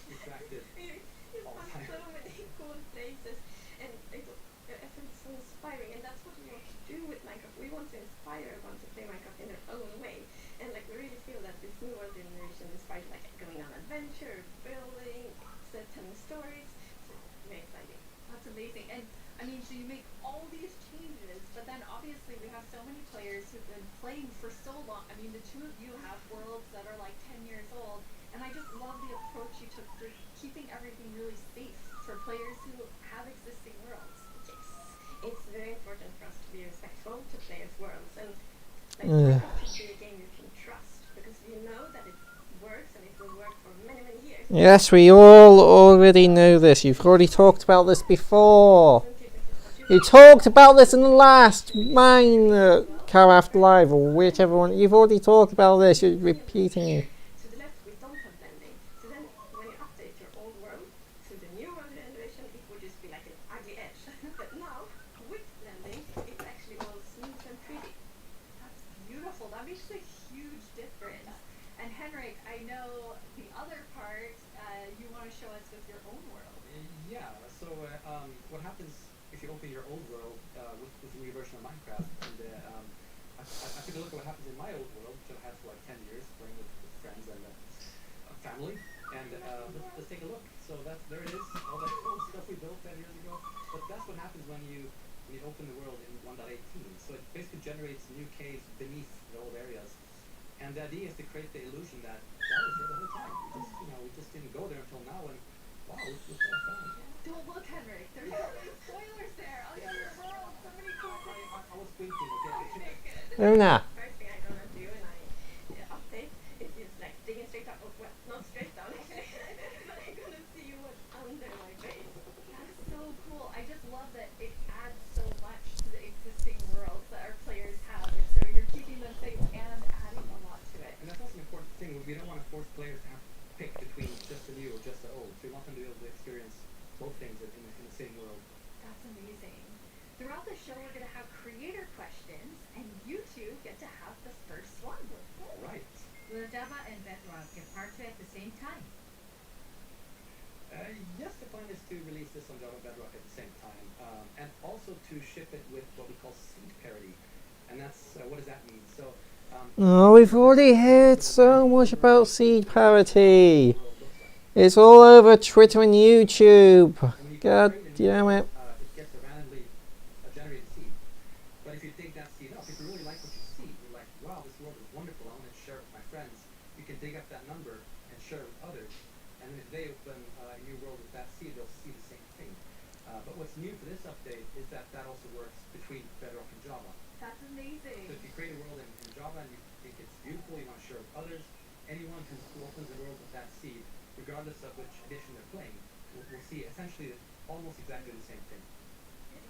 Distracted. You all the find time. so many cool places, and I think it's so inspiring, and that's what we want to do with Minecraft. We want to inspire everyone to play Minecraft in their own way, and like we really feel that this new world generation inspires like going on adventure, building, telling stories. So it's very exciting. That's amazing. And I mean, so you make all these changes, but then obviously we have so many players who've been playing for so long. I mean, the two of you have worlds that are like 10 years old, and I just love the approach you took for keeping everything really safe for players who have existing worlds. Yes, it's very important for us to be respectful to players' worlds, and like Ugh. Minecraft should be a game you can trust because you know that it works and it will work for many, many years. Yes, we all already know this. You've already talked about this before. You talked about this in the last Minecraft Live, or whichever one. You've already talked about this. You're repeating it. To the left, we don't have blending. So then, when you update your old world to the new world generation, it would just be like an ugly edge. But now, with blending, it's actually all smooth and pretty. That's beautiful. That makes a huge difference. And Henrik, I know the other part you want to show us with your own world. Yeah, so what happens if you open your old world with the new version of Minecraft? And I took a look at what happens in my old world, which I've had for like 10 years, playing with friends and family. And let's take a look. So there it is, all that cool stuff we built 10 years ago. But that's what happens when you open the world in 1.18. So it basically generates new caves beneath the old areas. And the idea is to create the illusion that was there the whole time. We just didn't go there until now, and wow, look what I found. Don't look, Henrik. There's so many spoilers there on your world. So many cool things. I was thinking, okay. Luna. First thing I'm gonna do when I update is just like digging straight up. Oh, well, not straight down actually, but I'm gonna see what's under my base. That's so cool. I just love that it adds so much to the existing worlds that our players have. And so you're keeping them safe and adding a lot to it. And that's also an important thing. We don't want to force players to have to pick between just the new or just the old. So you want them to be able to experience both things in the same world. That's amazing. Throughout the show, we're going to have creator questions, and you two get to have the first one. Right. Will Java and Bedrock get part 2 at the same time? Yes, the plan is to release this on Java Bedrock at the same time, and also to ship it with what we call seed parity. And that's, what does that mean? So, Oh, we've already heard so much about seed parity. It's all over Twitter and YouTube. God damn it. It gets a randomly generated seed. But if you dig that seed up, if you really like what you see, you're like, wow, this world is wonderful, I want to share it with my friends. You can dig up that number and share it with others. And then if they open a new world with that seed, they'll see the same thing. But what's new for this update is that that also works between Bedrock and Java. That's amazing. So if you create a world in Java and you think it's beautiful, you want to share it with others, anyone who opens the world with that seed, regardless of which edition they're playing, will see essentially almost exactly the same thing.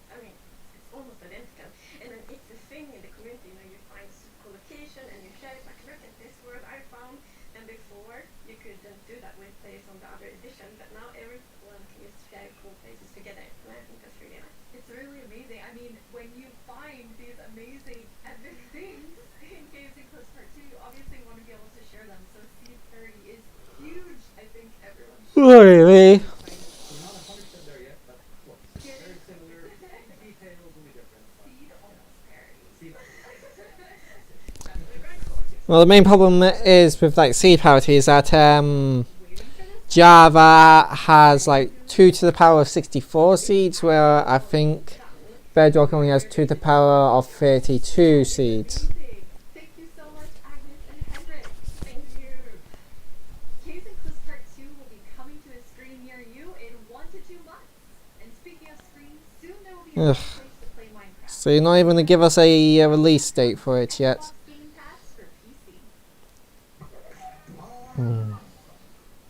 I mean, it's almost identical. And then it's a thing in the community, you know, you find collocation and you share it, like, look at this word I found. And before, you couldn't do that with players on the other edition, but now everyone can just share cool places together. And I think that's really nice. It's really amazing. I mean, when you find these amazing epic things in games in Close Part 2, you obviously want to be able to share them. So seed parity is huge. I think everyone should. Really? We're not 100% there yet, but close. Very similar. Details will be different. Seed almost parity. See, Well, the main problem is with like seed parity is that Java has like 2 to the power of 64 seeds, where I think Bedrock only has 2 to the power of 32 seeds. Amazing. Thank you so much, Agnes and Hendrik. Thank you. Games in Close Part 2 will be coming to a screen near you in 1 to 2 months. And speaking of screens, soon there will be a Ugh. place to play Minecraft. So you're not even going to give us a release date for it yet. Xbox Game Pass for PC.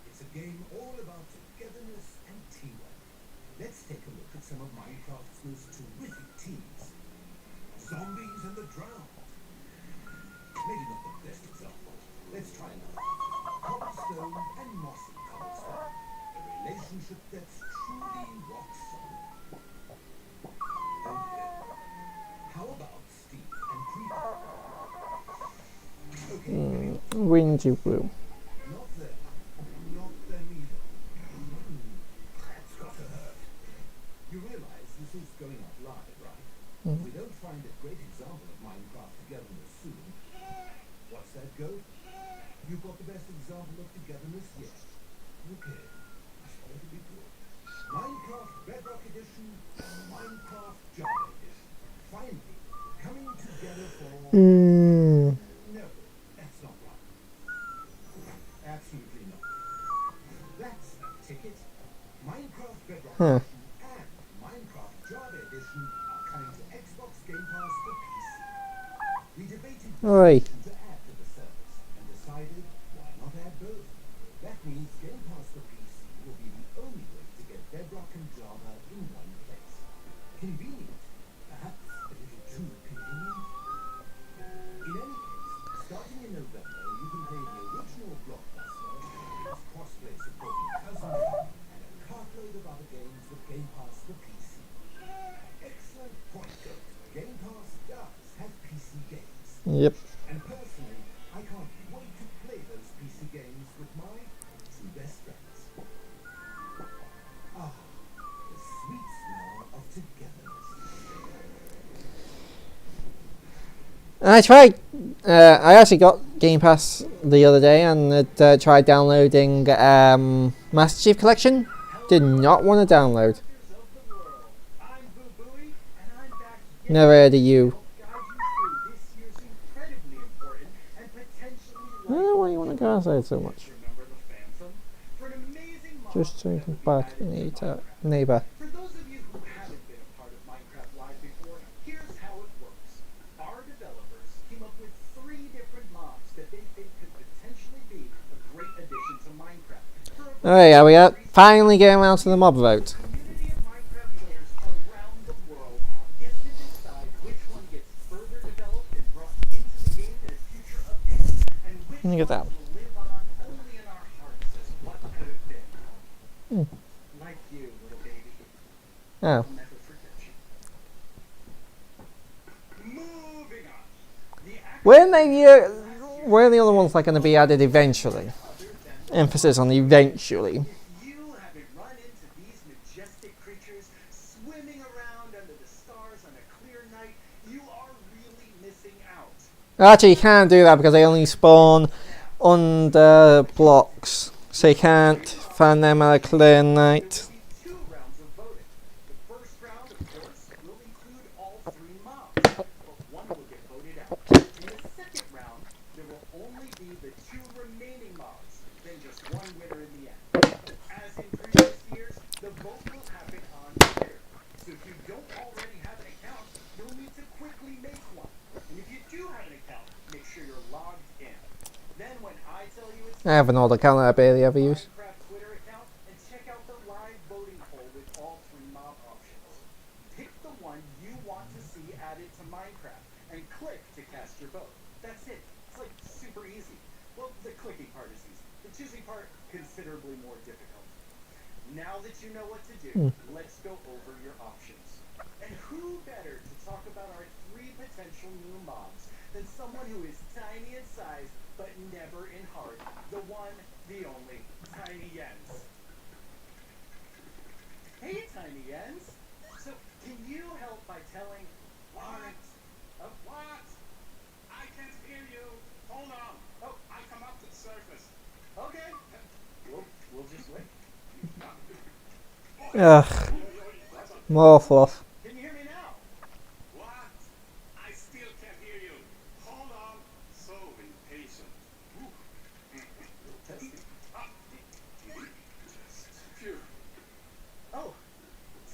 It's a game all about togetherness and teamwork. Let's take a look at some of Minecraft's most terrific teams. Zombies and the Drowned. Maybe not the best example. Let's try another. Cobblestone and Mossy Cobblestone. A relationship that's truly rock solid. How about Steve and Creeper? Okay, Windy Blue. not them. Not them either. That's gotta hurt. You realize this is going up live, right? If we don't find a great example of Minecraft togetherness soon, what's that go? You've got the best example of togetherness yet. Okay, that's going to be good. Minecraft Bedrock Edition and Minecraft Java Edition. Finally, coming together for... No, that's not right. Absolutely not. That's a ticket. Minecraft Bedrock Huh. Edition and Minecraft Java Edition are coming to Xbox Game Pass for PC. We debated Oi. which to add to the service and decided why not add both. That means Game Pass for PC will be the only way to get Bedrock and Java in one place. Convenient. Perhaps a little too convenient. In any case, starting in November, you can play the original blockbuster, its crossplay supporting Cousin and a cartload of other games with Game Pass for PC. Excellent point, Goat. Game Pass does have PC games. Yep. And personally, I can't wait to play those PC games with my two best friends. Ah, the sweet smell of togetherness. I tried. I actually got Game Pass the other day and tried downloading Master Chief Collection. Did not want to download. Of the world. I'm Boo Booey, and I'm back yet Never heard of you. to guide you through this year's incredibly important and potentially I don't know why you want to go outside so much. Remember the Phantom? For an amazing mod Just so you that can we back added to Minecraft. neighbor. For those of you who haven't been a part of Minecraft Live before, here's how it works. Our developers came up with 3 different mobs that they think could potentially be a great addition to Minecraft. For a Alright, are we finally getting around to the mob vote? community of Minecraft players around the world get to decide which one gets further developed and brought into the game in a future update, and which Look at that. one will live on only in our hearts as what could have been. Like you, little baby. Oh. I'll never forget you. Moving on. The Were the other ones like going to be added eventually? Emphasis on eventually. you have it right tonight, you are really missing out. Actually, you can't do that because they only spawn under blocks, so you can't find them at a clear night. There will be 2 rounds of voting. The first round, of course, will include all 3 mobs, but one will get voted out. In the second round, there will only be the 2 remaining mobs, then just one winner in the end. As in previous years, the vote will happen on Twitter. So if you don't already have an account, you'll need to quickly make one. And if you do have an account, make sure you're logged in. Then when I tell you it's I have an old account that I barely ever use. Minecraft Twitter account and check out the live voting poll with all 3 mob options. Pick the one you want to see added to Minecraft and click to cast your vote. That's it. It's like super easy. Well, the clicking part is easy. The choosing part, considerably more difficult. Now that you know what to do, let's go over your options. And who better to talk about our 3 potential new mobs than someone who is tiny in size but never in heart, the one, the only, Tiny Jens. Hey, Tiny Jens. So, can you help by telling What? what? I can't hear you. Hold on. Oh, I'll come up to the surface. okay. We'll just wait. Ugh, more fluff. Can you hear me now? What? I still can't hear you. Hold on. So impatient. Testing. Phew. Oh,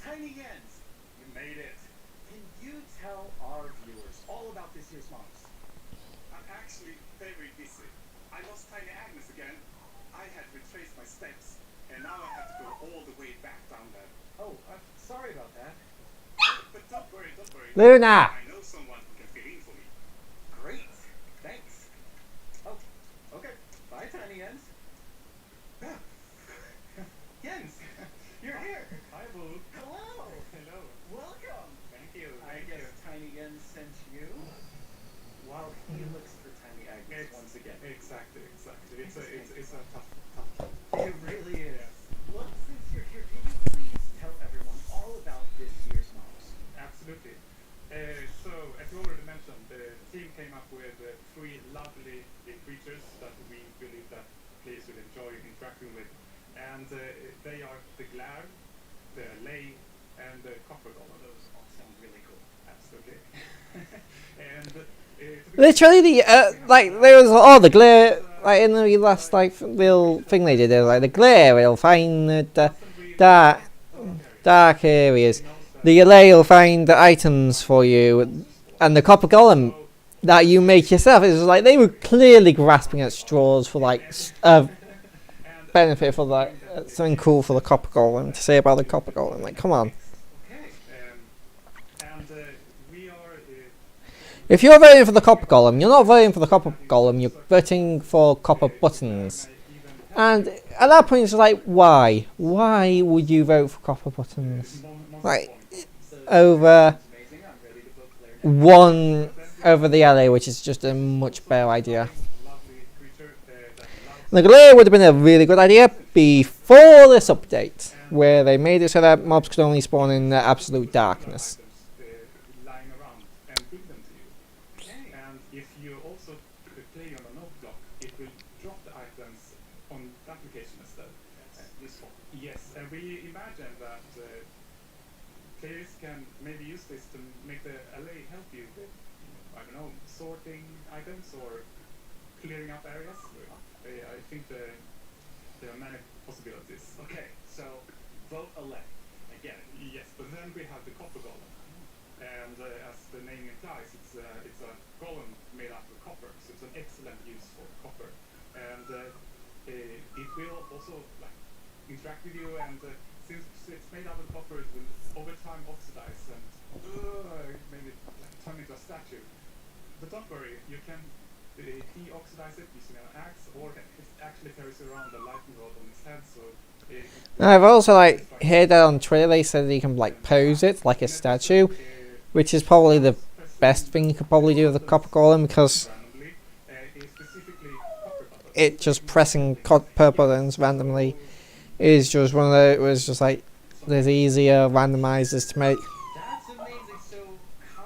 Tiny Jens. You made it. Can you tell our viewers all about this year's mobs? I'm actually very busy. I lost Tiny Agnes again. I had retraced my steps, and now I have to go all the way back down there. Oh, I'm sorry about that. But don't worry, don't worry. Luna! I know someone who can fill in for me. Great. Thanks. Oh, okay. Bye, Tiny Jens. Jens, you're here. Hi, Boo. Hello. Hello. Welcome. Thank you. I guess Tiny Jens sent you while he looks for Tiny Agnes once again. Exactly. It's a tough job. It really is. Well, since you're here, can you please tell everyone all about this year's mobs? Absolutely. So, as you already mentioned, the team came up with 3 lovely creatures that we believe that players will enjoy interacting with. And they are the Glare, the Lay, and the Copper Golem. Those all sound really cool. Absolutely. And to be Literally, there was the glare, like in the last little thing they did. There, like the glare, it'll find the dark areas. The delay will find the items for you, and the copper golem that you make yourself. It was like they were clearly grasping at straws for benefit for something cool for the copper golem to say about the copper golem. Like, come on. okay. And we are. If you're voting for the copper golem, you're not voting for the copper golem. You're voting for copper buttons. And at that point, it's like, why? Why would you vote for copper buttons? Like, over Amazing. I'm ready to book Claire now. one over the LA, which is just a much better idea. Lovely creature that loves The glare would have been a really good idea before this update, where they made it so that mobs could only spawn in the absolute darkness. items lying around and bring them to you. And if you also play on a note block, it will drop the items on that location instead. Useful. Yes, and we imagine that players can maybe use this to make the LA help you with, I don't know, sorting items or clearing up areas. I think there are many possibilities. Okay, so vote elect. I get it. Yes, but then we have the copper golem, and as the name implies, it's a golem made out of copper, so it's an excellent use for copper, and it will also interact with you, and since it's made out of copper, it will over time oxidize and maybe turn into a statue. But don't worry, you can de-oxidize it using an axe, or it actually carries around a lightning rod on its head, so I've also heard that on Twitter they said that you can pose it like a statue, which is probably the best thing you could probably do with the copper golem, because it just pressing copper buttons randomly is just one of the, it was just there's easier randomizers to make. That's amazing. So,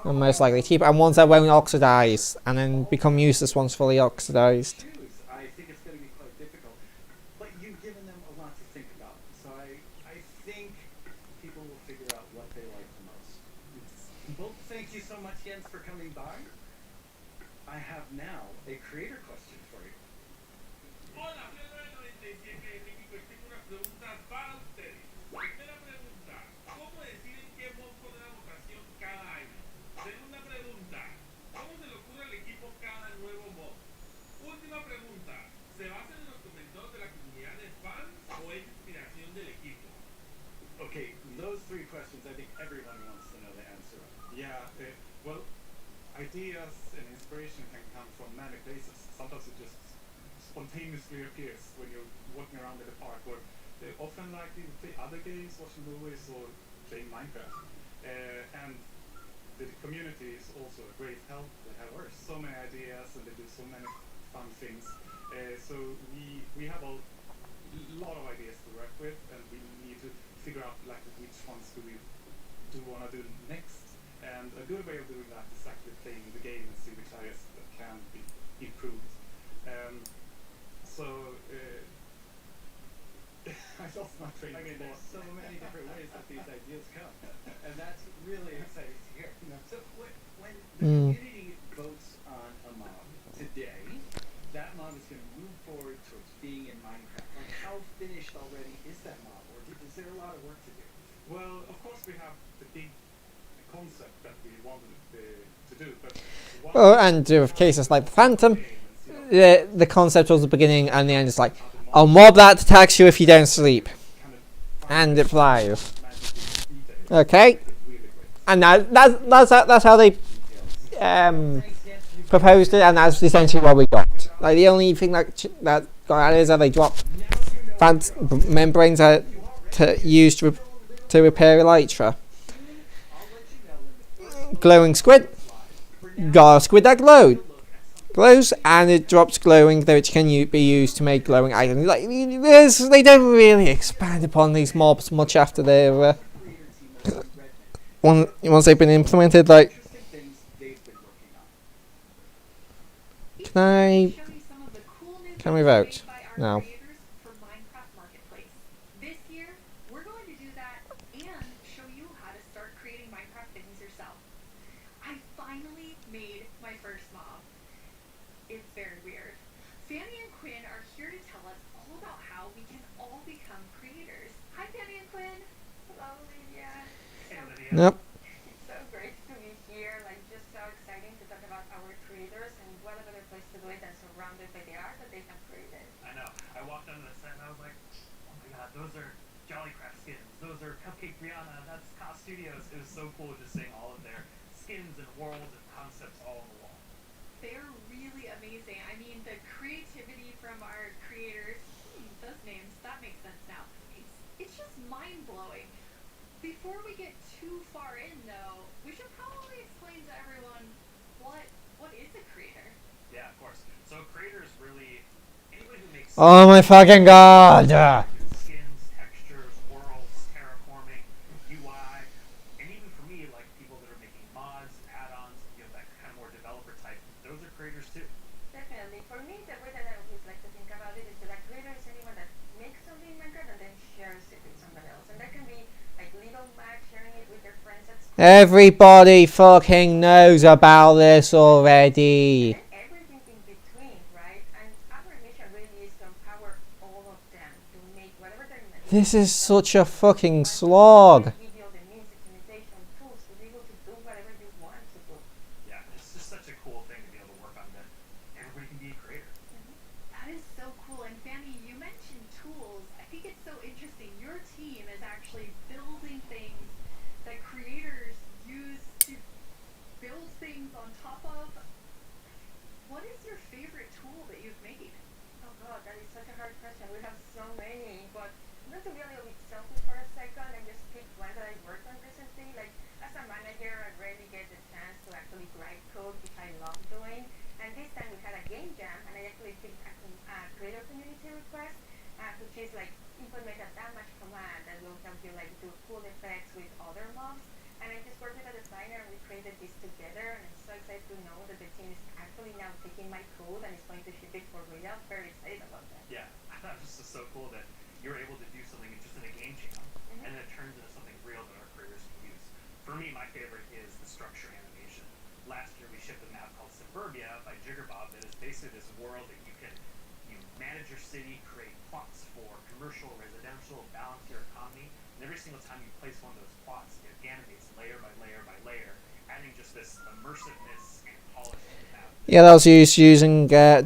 how are most likely cheaper, and ones that won't oxidize and then become useless once fully oxidized. Choose. I think it's going to be quite difficult. But you've given them a lot to think about. So I think people will figure out what they like the most. Well, thank you so much, Jens, for coming by. I have now a creator question for you. Hola, Fiebre 97 de México, y tengo una pregunta para ustedes. Primera pregunta, ¿cómo deciden qué mod poner a votación cada año? Segunda pregunta, ¿cómo se le ocurre al equipo cada nuevo mod? Última pregunta, ¿se basan en los comentarios de la comunidad de fans o es inspiración del equipo? Okay, those three questions I think everyone wants to know the answer of. Yeah, well, ideas and inspiration can come from many places. Sometimes it just spontaneously appears when you're walking around in the park, or they often like to play other games, watching movies, or playing Minecraft. And the community is also a great help. They have so many ideas and they do so many fun things. So we have a lot of ideas to work with, and we need to figure out like which ones do we want to do next. And a good way of doing that is actually playing the game and see which areas that can be improved. I lost my train of I mean, thought. there's so many different ways that these ideas come, and that's really exciting to hear. So when the community votes on a mob today, that mob is going to move forward towards being in Minecraft. Like, how finished already is that mob, or is there a lot of work to do? Well, of course we have the big concept that we wanted to do, but And with cases like the Phantom, the concept was the beginning and the end is like, I'll mob that attacks you if you don't sleep. And it flies. Okay? And that's how they proposed it, and that's essentially what we got. Like, the only thing that got added is that they dropped membranes to use to repair Elytra. Glowing squid. Got a squid that glows, and it drops glowing, which can be used to make glowing items. Like, they don't really expand upon these mobs much after they're once they've been implemented. Like, can we vote? No. For Minecraft Marketplace. This year, we're going to do that and show you how to start creating Minecraft things yourself. I finally made my first mob. It's very weird. Fanny and Quinn are here to tell us all about how we can all become creators. Hi, Fanny and Quinn. Hello, Olivia. Nope. It's so great to be here. Like, just so exciting to talk about our creators, and what a better place to do it than surrounded by the art that they have created. I know. I walked onto the set and I was like, oh my god, those are Jollycraft skins. Those are Cupcake Brianna. That's Cos Studios. It was so cool just seeing all of their skins and worlds and concepts all on the wall. They're really amazing. I mean, the creativity from our creators, those names, that makes sense now. It's just mind-blowing. Before we get too far in, though, we should probably explain to everyone what is a creator. Yeah, of course. So a creator is really anybody who makes Oh my fucking god! skins, textures, worlds, terraforming, UI, and even for me, like people that are making mods, add-ons, that kind of more developer type, those are creators too. Definitely. For me, the way that I always like to think about it is that a creator is anyone that makes something in Minecraft and then shares it with someone else. And that can be like little Mac sharing it with their friends at school. Everybody fucking knows about this already. And everything in between, right? And our mission really is to empower all of them to make whatever their imagination This is such a fucking slog. give you the means, optimization tools to be able to do whatever you want to do. Yeah, it's just such a cool thing to be able to work on that everybody can be a creator. That is so cool. And Fanny, you mentioned tools. I think it's so interesting. Your team is actually building things that creators use to build things on top of. What is your favorite tool that you've made? Oh god, that is such a hard question. We have so many, but I'm going to be a little bit selfish for a second and just pick one that I worked on recently. Like, as a manager, I rarely get the chance to actually write code, which I love doing. And this time we had a game jam, and I actually picked a creator community request, which is like implement a damage command that will help you like do cool effects with other mobs. And I just worked with a designer, and we created this together. last year we shipped a map called Suburbia by Jiggerbob that is basically this world that you can manage your city, create plots for commercial, residential, balance your economy, and every single time you place one of those plots, it animates layer by layer by layer, adding just this immersiveness and polish to the map. Yeah, that was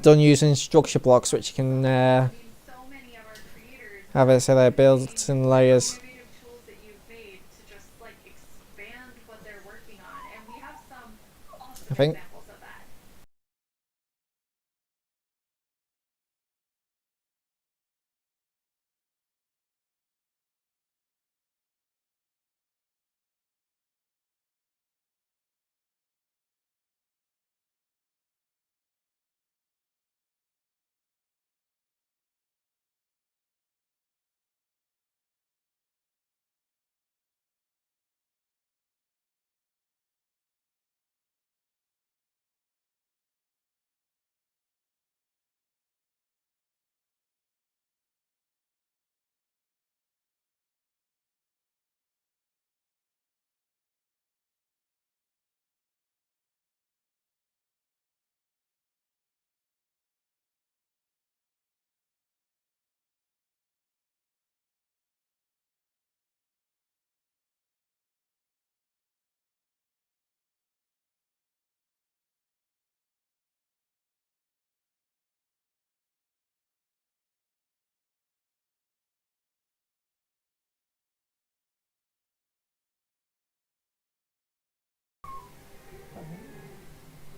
done using structure blocks, which you can I mean, so many of our creators have it so they're built in layers. innovative tools that you've made to just like expand what they're working on, and we have some awesome I think. examples of that.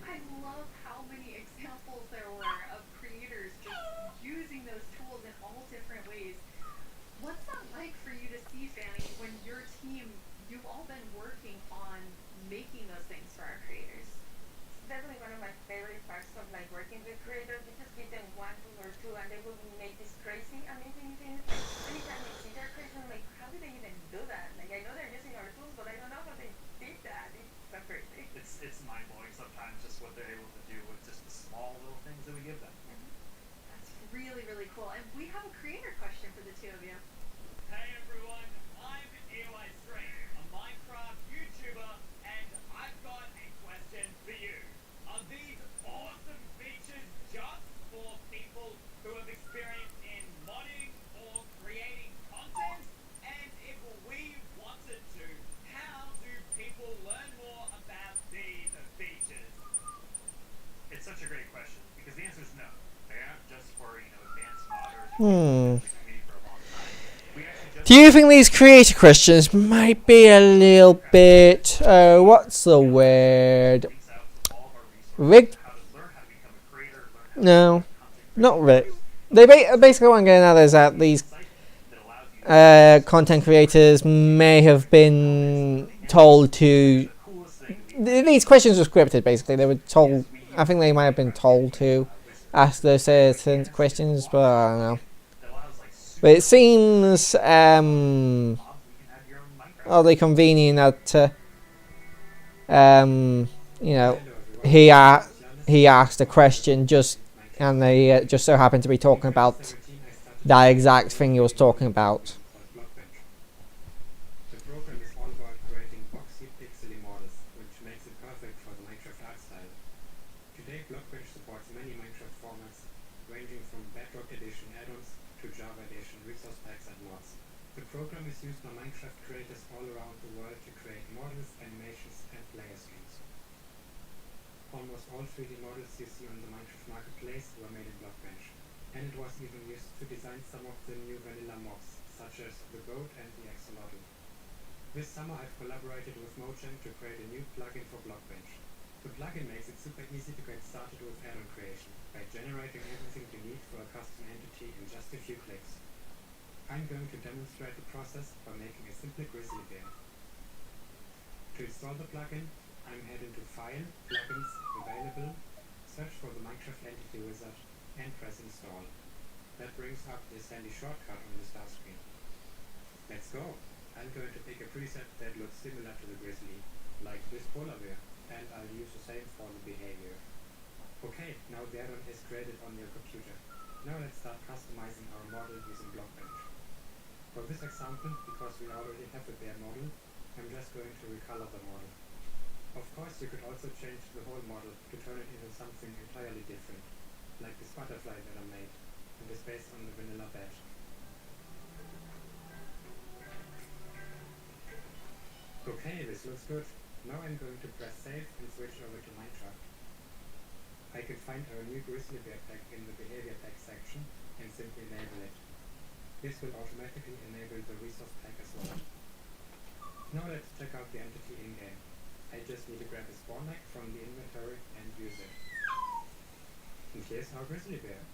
I love how many examples there were of creators just using those tools in all different ways. What's that like for you to see, Fanny, when your team, you've all been working on making those things for our creators? It's definitely one of my favorite parts of like working with creators. You just give them one tool or two and they will make this crazy amazing thing. Anytime I see their creation, I'm like, how did they even do that? Like I know they're using our tools, but I don't know how they did that. It's so crazy. It's mind blowing sometimes just what they're able to do with just the small little things that we give them. That's really, really cool. And we have a creator question for the two of you. Hey everyone, I'm Eli Stream, a Minecraft YouTuber, and I've got a question for you. Are these awesome features just for people who have experience in modding or creating content? And if we wanted to, how do people learn more about these features? It's such a great question because the answer is no. They aren't just for advanced modders. Do you think these creator questions might be a little bit, what's the word? Rigged? No, not rigged. They basically what I'm getting at is that these content creators may have been told to. These questions were scripted. Basically, they were told. I think they might have been told to ask those certain questions, but I don't know. But it seems oddly convenient that he asked a question and they just so happened to be talking about that exact thing he was talking about. The program is all about creating boxy pixely models, which makes it perfect for the Minecraft art style. Today Blockbench supports many Minecraft formats, ranging from Bedrock Edition add-ons to Java Edition resource packs and mods. The program is used by Minecraft creators all around the world to create models, animations and player skins. Almost all 3D models you see on the Minecraft marketplace were made in Blockbench, and it was even used to design some of the new vanilla mobs, such as the goat and the axolotl. This summer I've collaborated with Mojang to create a new plugin for Blockbench. The plugin makes it super easy to get started with add-on creation by generating everything you need for a custom entity in just a few clicks. I'm going to demonstrate the process by making a simple grizzly bear. To install the plugin, I'm heading to File, Plugins, Available, search for the Minecraft Entity Wizard, and press Install. That brings up this handy shortcut on the start screen. Let's go! I'm going to pick a preset that looks similar to the grizzly, like this polar bear, and I'll use the same for the behavior. Okay, now the add-on is created on your computer. Now let's start customizing our model using Blockbench. For this example, because we already have a bear model, I'm just going to recolor the model. Of course, you could also change the whole model to turn it into something entirely different, like this butterfly that I made, and is based on the vanilla badge. Okay, this looks good. Now I'm going to press save and switch over to Minecraft. I can find our new grizzly bear pack in the behavior pack section and simply enable it. This will automatically enable the resource pack as well. Now let's check out the entity in-game. I just need to grab a spawn egg from the inventory and use it. And here's our grizzly bear.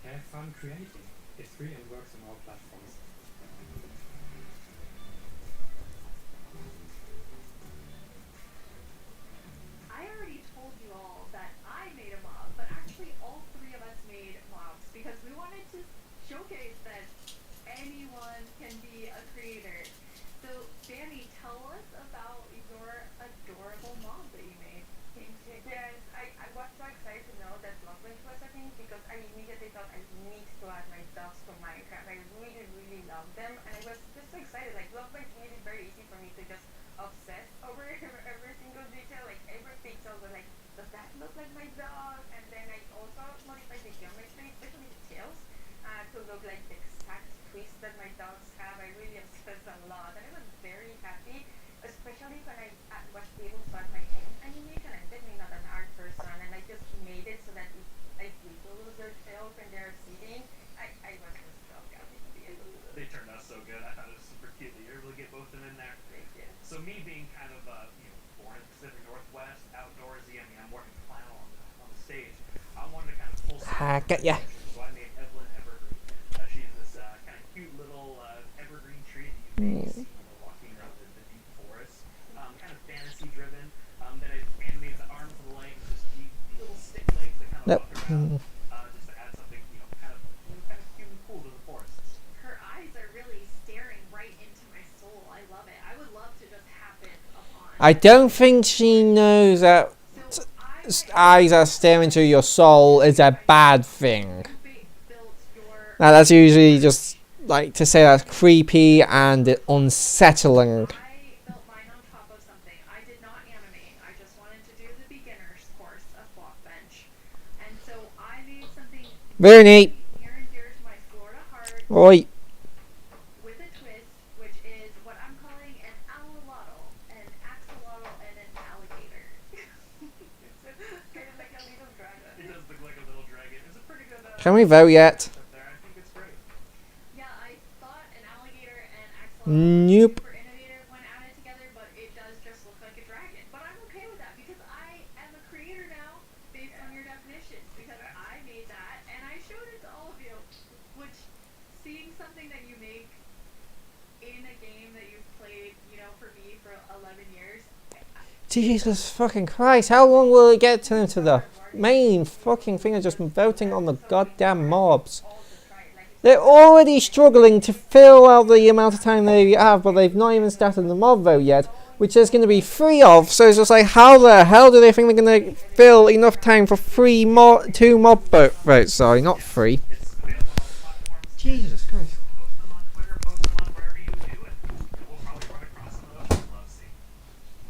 Have fun creating. It's free and works on all platforms. I already told you all that I made a mob, but actually all three of us made mobs because we wanted to showcase that anyone can be a creator. So, Danny, tell us about your adorable mob that you made. Thank you. Yes, I was so excited to know that Blockbench was a thing because I immediately thought I need to add my dogs to Minecraft. I really, really love them, and I was just so excited. Like, Blockbench made it very easy for me to just obsess over every single detail. Like, every pixel was like, does that look like my dog? And then I also modified the geometry, especially the tails, to look like the exact twist that my dogs have. I really obsessed a lot, and I was very happy, especially when I was able to add my own animation. I'm definitely not an art person, and I just made it so that if I wiggle their tails when they're sitting, I was just so happy to be able to do it. They turned out so good. I thought it was super cute that you were able to get both of them in there. Thank you. So me being kind of born in the Pacific Northwest, outdoorsy. I mean, I'm wearing flannel on the stage. I wanted to kind of pull some. Get ya. So I made Evelyn Evergreen. She's this kind of cute little evergreen tree that you may see walking around the deep forest. Kind of fantasy driven. Then I animated the arms and the legs, just deep little stick legs that kind of walk around. Just to add something, kind of cute and cool to the forest. Her eyes are really staring right into my soul. I love it. I would love to just happen upon. I don't think she knows that So eyes are staring to your soul is a bad thing. built your. Now that's usually just like to say that's creepy and unsettling. I built mine on top of something. I did not animate. I just wanted to do the beginner's course of Blockbench, and so I made something Very neat. near and dear to my Florida heart. Oi. With a twist, which is what I'm calling an axolotl, an axolotl, and an alligator. It's kind of like a little dragon. It does look like a little dragon. It's a pretty good. Can we vote yet? Up there. I think it's great. Yeah, I thought an alligator and axolotl Nope. super innovative when added together, but it does just look like a dragon. But I'm okay with that because I am a creator now based on your definitions because I made that and I showed it to all of you. Which, seeing something that you make in a game that you've played, for me for 11 years, Jesus fucking Christ, how long will it get to the main fucking thing of just voting on the goddamn mobs? All just try it. Like, it's They're already struggling to fill out the amount of time they have, but they've not even started the mob vote yet, which there's going to be 3 of, so it's just like, how the hell do they think they're going to fill enough time for 2 mob votes? Sorry, not 3. It's available on all platforms. Jesus Christ. Post them on Twitter, post them on wherever you do it. We'll probably run across some of those. Love seeing.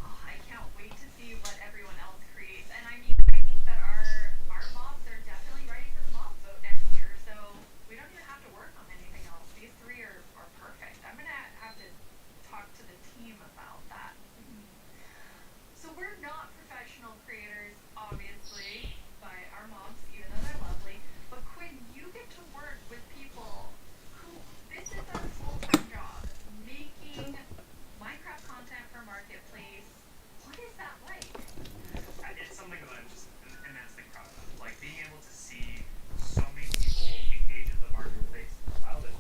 oh, I can't wait to see what everyone else creates. And I mean, I think that our mobs are definitely ready for the mob vote next year, so we don't even have to work on anything else. These 3 are perfect. I'm gonna have to talk to the team about that. So we're not professional creators, obviously, by our mobs, even though they're lovely. But Quinn, you get to work with people who this is their full-time job, making Minecraft content for Marketplace. What is that like? It's something that I'm just immensely proud of. Like being able to see so many people engage in the marketplace, allow them,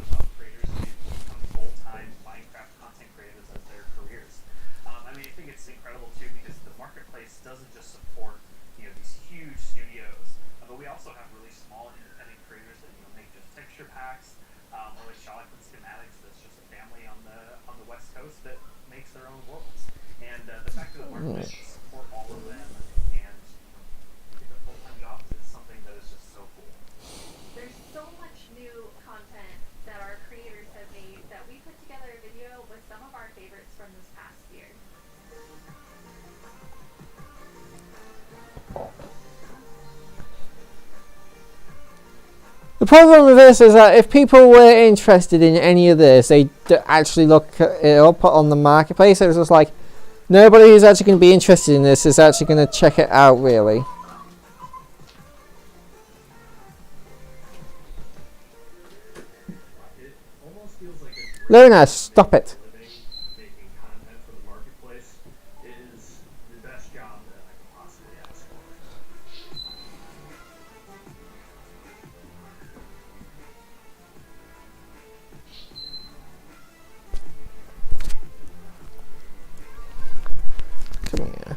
allow creators to become full-time Minecraft content creators as their careers. I mean, I think it's incredible too because the marketplace doesn't just support, these huge studios, but we also have really small independent creators that make just texture packs, or like Charlotte Schematics. That's just a family on the West Coast that makes their own worlds. And the fact that the marketplace can support all of them and give them full-time jobs is something that is just so cool. There's so much new content that our creators have made that we put together a video with some of our favorites from this past year. problem with this is that if people were interested in any of this, they'd actually look it up on the marketplace. It was just like, nobody who's actually going to be interested in this is actually going to check it out, really. It almost feels like a Luna, stop it. living making content for the marketplace is the best job that I could possibly ask for. Come here.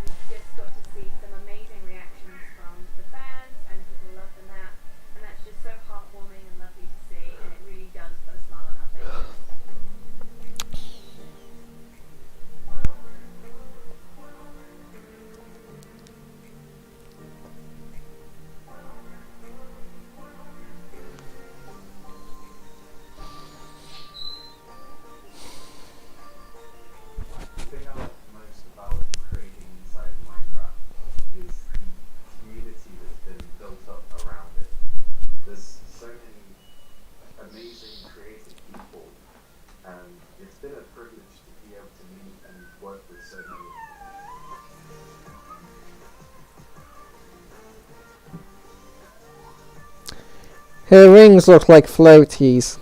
We've just got to see some amazing reactions from the fans and people love the map, and that's just so heartwarming and lovely to see, and it really does put a smile on our faces. The thing I like most about creating inside of Minecraft is the community that's been built up around it. There's so many amazing creative people, and it's been a privilege to be able to meet and work with so many. Her rings look like floaties.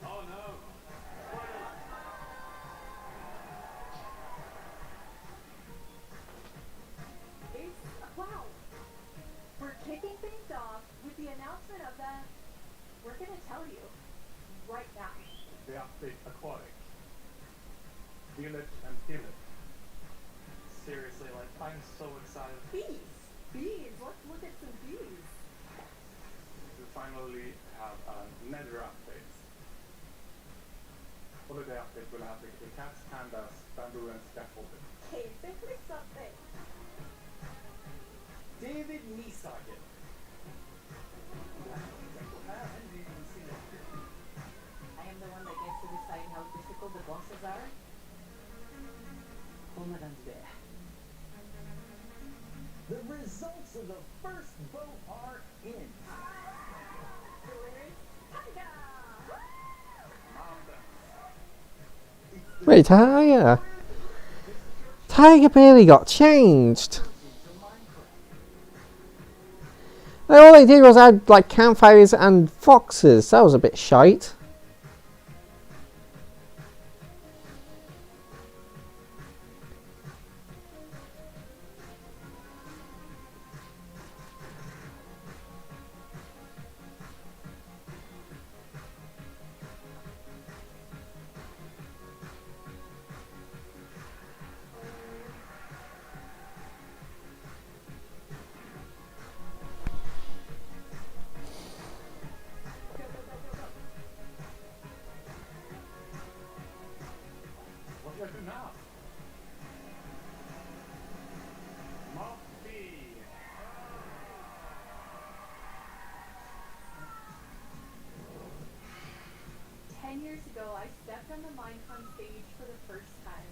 Oh no! Wow! We're kicking things off with the announcement of the... We're gonna tell you right now. The update aquatic. Village and Pillage. Seriously, like, I'm so excited Bees! Bees! Let's look at some bees. to finally have a nether update. Holiday update will have the cats, pandas, bamboo and scaffolding. Okay, simply something. David Nisaget. I am the one that gets to decide how difficult the bosses are. Oh, Madame's there. The results of the first vote are in. Wait, Tiger. Tiger barely got changed. Like, all they did was add like campfires and foxes. That was a bit shite. What do I do now? Mob B. 10 years ago, I stepped on the Minecon stage for the first time.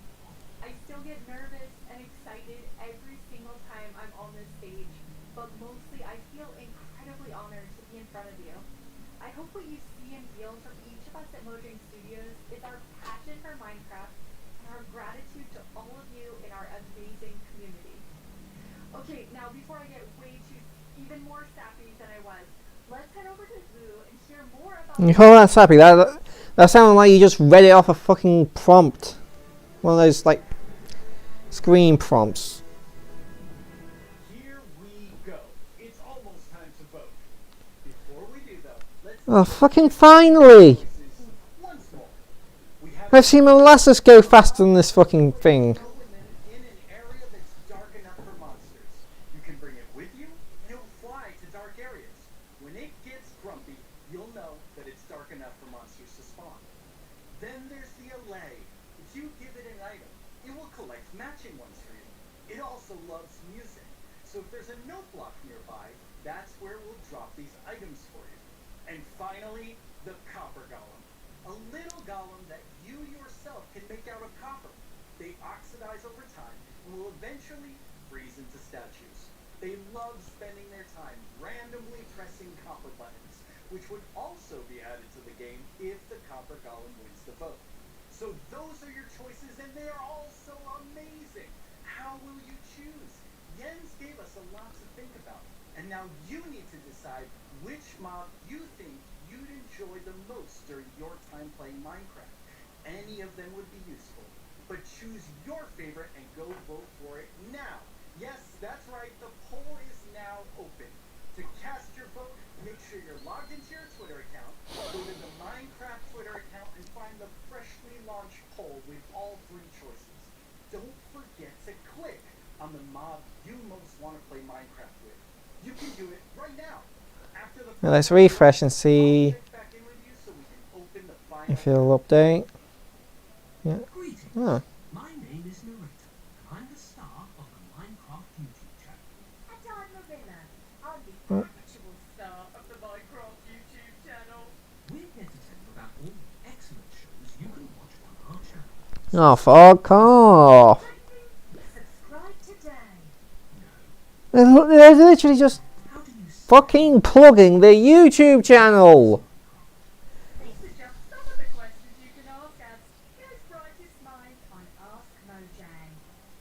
I still get nervous and excited every single time I'm on this stage, but mostly I feel incredibly honored to be in front of you. I hope what you see and feel from each of us at Mojang Studios is our passion for Minecraft and our gratitude to all of you in our amazing community. Okay, now before I get way too, even more sappy than I was, let's head over to Zoo and hear more about... You call that sappy? That sounded like you just read it off a fucking prompt. One of those, like, screen prompts. Here we go. It's almost time to vote. Before we do though, let's Oh, fucking finally! voices once more. We have I've seen molasses go faster than this fucking thing. Golem in an area that's dark enough for monsters. You can bring it with you, and it'll fly to dark areas. When it gets grumpy, you'll know that it's dark enough for monsters to spawn. Then there's the allay. If you give it an item, it will collect matching ones for you. It also loves music, so if there's a note block nearby, that's where we'll drop these items for you. And finally, the Copper Golem. A little golem that you yourself can make out of copper. They oxidize over time and will eventually freeze into statues. They love spending their time randomly pressing copper buttons, which would also be added to the game if the Copper Golem wins the vote. So those are your choices, and they are all so amazing. How will you choose? Jens gave us a lot to think about, and now you need to decide which mob you think you'd enjoy the most during your time playing Minecraft. Any of them would be useful, but choose your favorite and go vote for it now. Yes, that's right, the poll is now open. To cast your vote, make sure you're logged into your Twitter account, go to the Minecraft Twitter account and find the freshly launched poll with all 3 choices. Don't forget to click on the mob you most want to play Minecraft with. You can do it right now. After the Now let's refresh and see if it'll update. Yeah. Greetings. Oh. My name is Narita, and I'm the star of the Minecraft YouTube channel. And I'm Marilla. I'm the Oh. actual star of the Minecraft YouTube channel. We're here to tell you about all the excellent shows you can watch on our channel. Oh, fuck off. Subscribe today. They're literally just fucking plugging the YouTube channel. These are just some of the questions you can ask us. Here's Brightest Mind on Ask Mojang.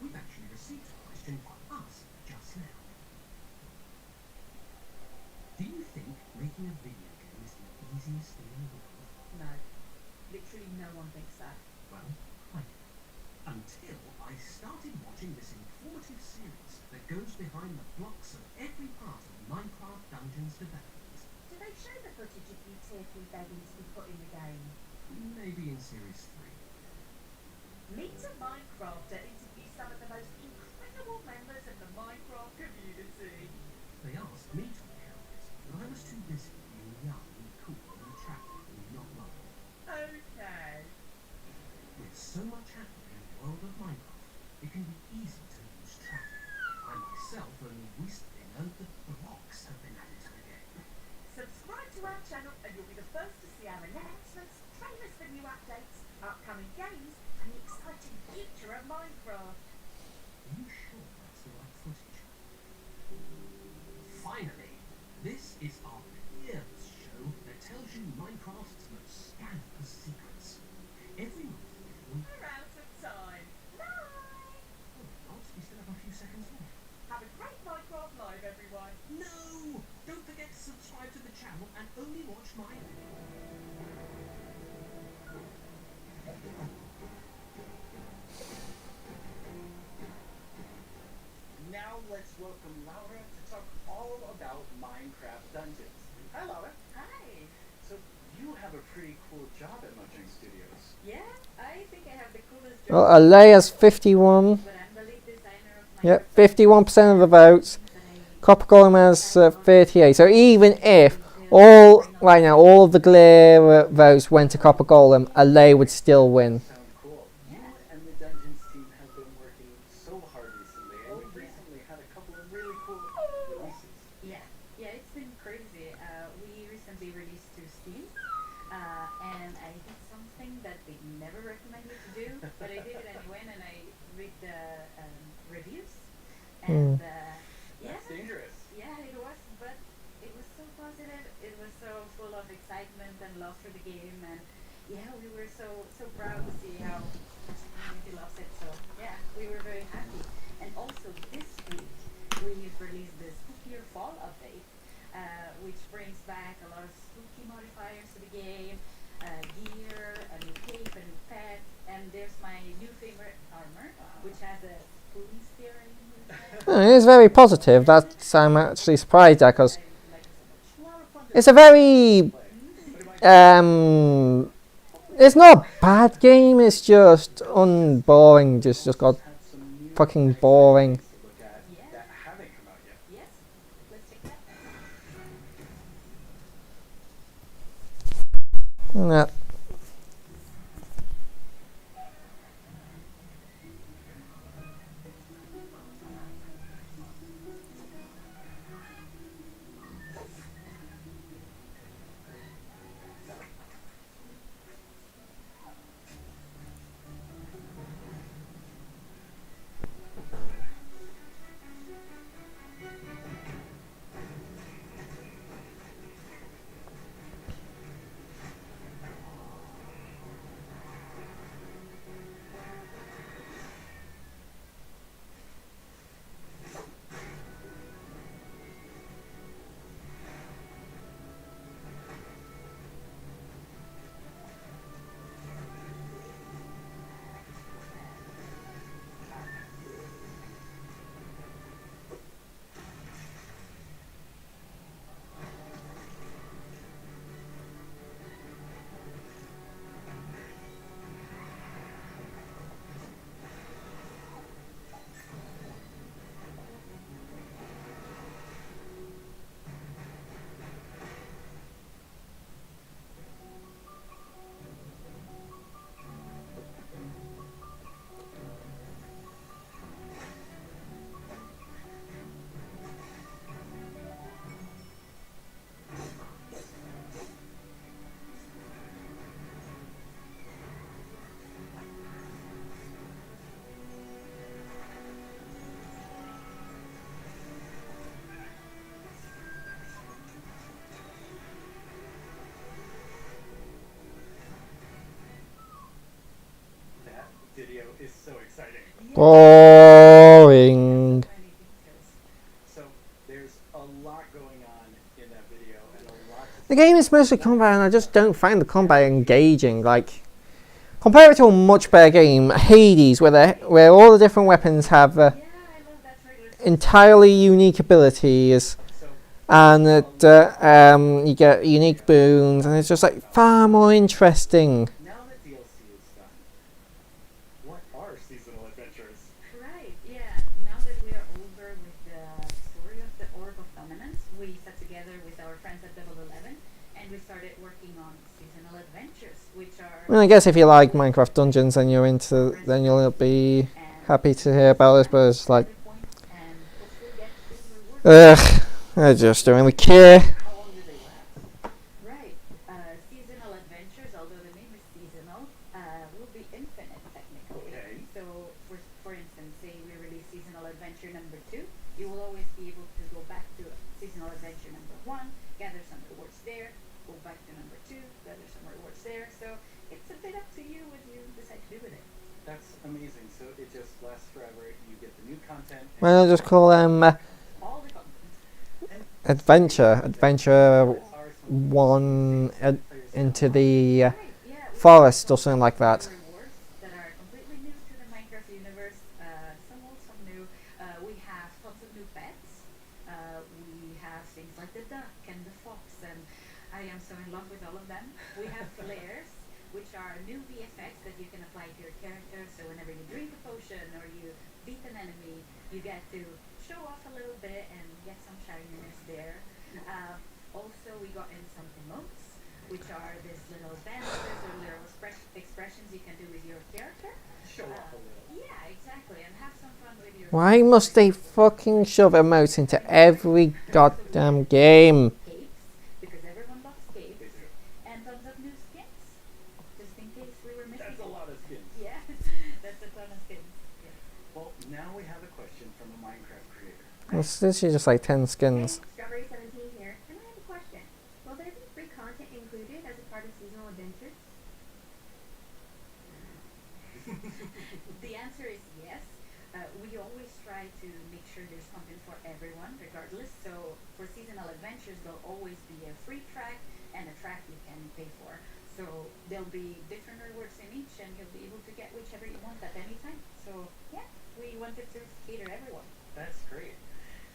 We've actually received a question from us just now. Do you think making a video game is the easiest thing in the world? No. Literally no one thinks that. Well, I do. Until I started watching this informative series that goes behind the blocks of every part of Minecraft Dungeons development. Do they show the footage of you tier 3 begging to be put in the game? Maybe in Series 3. Meet a Minecrafter interview some of the most incredible members of the Minecraft community. They asked me to record it, but I was too busy being young and cool and attractive and not loved. Okay. With so much happening in the world of Minecraft, it can be easy to lose track. I myself only recently learned that blocks have been added to the game. Subscribe to our channel and you'll be the first to see our announcements, trailers for new updates, upcoming games, and the exciting future of Minecraft. Are you sure that's the right footage? Finally, this is our fearless show that tells you Minecraft's most scandalous secrets. Every month we... We're out of time. Bye! Oh, not, we still have a few seconds left. Have a great Minecraft Live, everyone. No! Don't forget to subscribe to the channel and only watch my... Now let's welcome Laura to talk all about Minecraft Dungeons. Hi, Laura. Hi. So You have a pretty cool job at Mojang Studios. yeah, I think I have the coolest job. Well, Alea's 51. But I'm the lead designer of Minecraft. Yep, 51% of the votes. Copper Golem has 38. So even if all of the Glare votes went to Copper Golem, Alea would still win. Sound cool. You and the Dungeons team have been working so hard recently, and we've recently had a couple of really cool releases. Yeah, it's been crazy. We recently released to Steam, and I did something that they never recommended to do, but I did it anyway, and I read the reviews, and yeah, That's dangerous. yeah, it was, but it was so positive. It was so full of excitement and love for the game, and yeah, we were so proud to see how much the community loves it. So yeah, we were very happy. And also this week we've released the Spookier Fall update, which brings back a lot of spooky modifiers to the game, gear, a new cape, a new pet, and there's my new favorite armor, which has a spoon steering. It is very positive. That's I'm actually surprised at because A lot of fun to it's a very it's not a bad game. It's just unboring. Just got have some new fucking boring. to look at that haven't come out yet. Yes, let's check that. Yeah. is so exciting. Boring. So there's a lot going on in that video and a lot to The game is mostly combat, and I just don't find the combat engaging. Like, compare it to a much better game, Hades, where all the different weapons have entirely unique abilities, and you get unique boons, and it's just like far more interesting. Now that DLC is done, what are seasonal adventures? Right, yeah. Now that we are over with the story of the Orb of Dominance, we sat together with our friends at Double 11 and we started working on seasonal adventures, which are... Well, I guess if you like Minecraft Dungeons and then you'll be happy to hear about this, but it's like, ugh, I just don't really care. How long do they last? Right. Seasonal adventures, although the name is seasonal, will be infinite technically. Okay. So, for instance, say we release seasonal adventure number 2, you will always be able to go back to seasonal adventure number 1, gather some rewards there, go back to number 2, gather some rewards there. So it's a bit up to you what you decide to do with it. That's amazing. So it just lasts forever. You get the new content. And Well, I'll just call them All the content. Adventure 1 into the forest or something like that. Rewards that are completely new to the Minecraft universe, some old, some new. We have tons of new pets. We have things like the duck and the fox, and I am so in love with all of them. We have flares, which are new VFX that you can apply to your character. So whenever you drink a potion or you beat an enemy, you get to show off a little bit and get some shininess there. Also, we got in some emotes, which are these little dances or little expressions you can do with your character. show off a little. Yeah, exactly, and have some fun with your... Why must they fucking shove emotes into every goddamn game? Capes, because everyone loves capes, and tons of new skins, just in case we were missing. That's a lot of skins. Yeah, that's a ton of skins. Yeah. Well, now we have a question from a Minecraft creator. It's literally just like 10 skins. Strawberry 17 here, and I have a question. Will there be free content included as a part of seasonal adventures? The answer is yes. We always try to make sure there's something for everyone, regardless. So for seasonal adventures, there'll always be a free track and a track you can pay for. So there'll be different rewards in each, and you'll be able to get whichever you want at any time. So yeah, we wanted to cater everyone. That's great.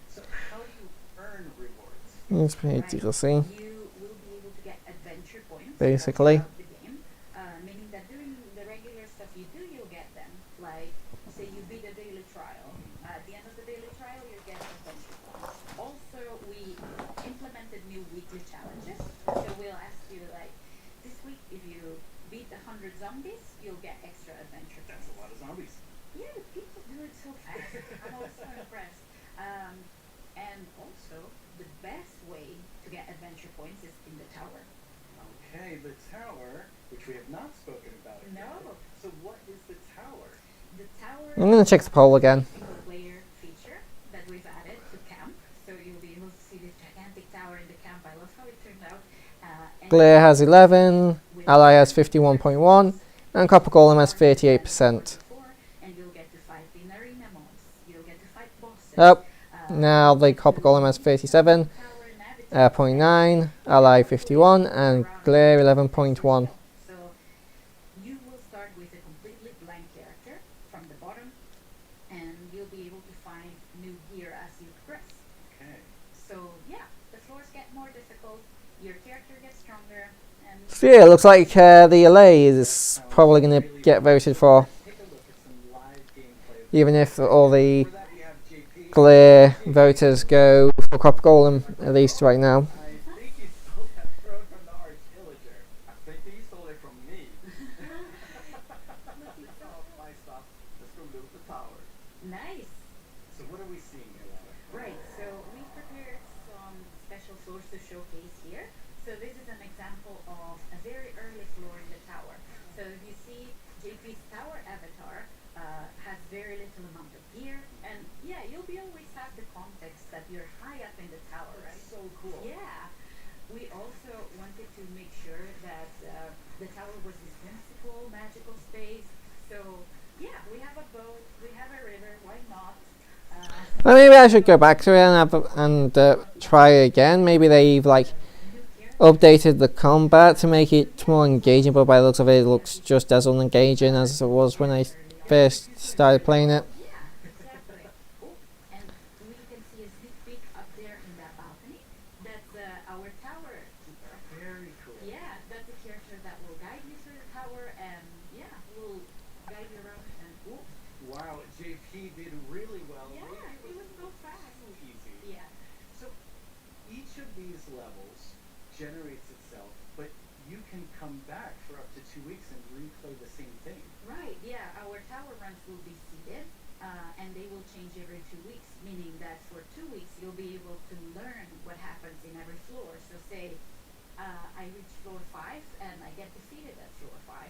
So how do you earn rewards? It's pretty DLC, You will be able to get adventure points basically. throughout the game, meaning that during the regular stuff you do, you'll get them. Like, say you beat a daily trial. At the end of the daily trial, you'll get adventure points. Also, we implemented new weekly challenges. So we'll ask you, like, this week, if you beat 100 zombies, you'll get extra adventure points. That's a lot of zombies. Yeah, people do it so fast. I'm also impressed. And also, the best way to get adventure points is in the tower. Okay, the tower, which we have not spoken about yet. No. So what is the tower? The tower I'm gonna check the poll again. is a single player feature that we've added to camp. So you'll be able to see this gigantic tower in the camp. I love how it turned out. And Glare has 11, Ally has 51.1, and Copper Golem has 38%. and you'll get to fight in arena modes. You'll get to fight bosses. Yep. Now the Copper Golem has 37.9, Ally 51, and Glare 11.1. So you will start with a completely blank character from the bottom, and you'll be able to find new gear as you progress. Okay. So yeah, the floors get more difficult, your character gets stronger, and So yeah, it looks like the LA is probably going to get voted for, Take a look at some live gameplay. even if all the For that we have JP. Glare voters go for Copper Golem, at least right now. I think you stole that throne from the Arch Illager. I think you stole it from me. Oh, my stuff. Let's go loot the tower. nice. So what are we seeing here, Lara? Right, so we prepared some special floors to showcase here. So this is an example of a very early floor in the tower. So if you see JP's tower avatar has very little amount of gear, and yeah, you'll be always have the context that you're high up in the tower, right? That's so cool. Yeah. We also wanted to make sure that the tower was this whimsical, magical space. So Yeah, we have a boat, we have a river, why not? Well, maybe I should go back to it and try again. Maybe they've like New character. updated the combat to make it more engaging, but by the looks of it, it looks just as unengaging as it was when I first started playing it. Yeah, exactly. Oh, and we can see a sneak peek up there in that balcony. That's our tower keeper. Very cool. Yeah, that's a character that will guide you through the tower and yeah, will guide you around and oh, Wow, JP did really well. yeah, Maybe it was so fast. too easy. Yeah, So each of these levels generates itself, but you can come back for up to 2 weeks and replay the same thing. right. Yeah, our tower runs will be seeded, and they will change every 2 weeks. Meaning that for 2 weeks you'll be able to learn what happens in every floor. So say I reach floor 5 and I get defeated at floor 5.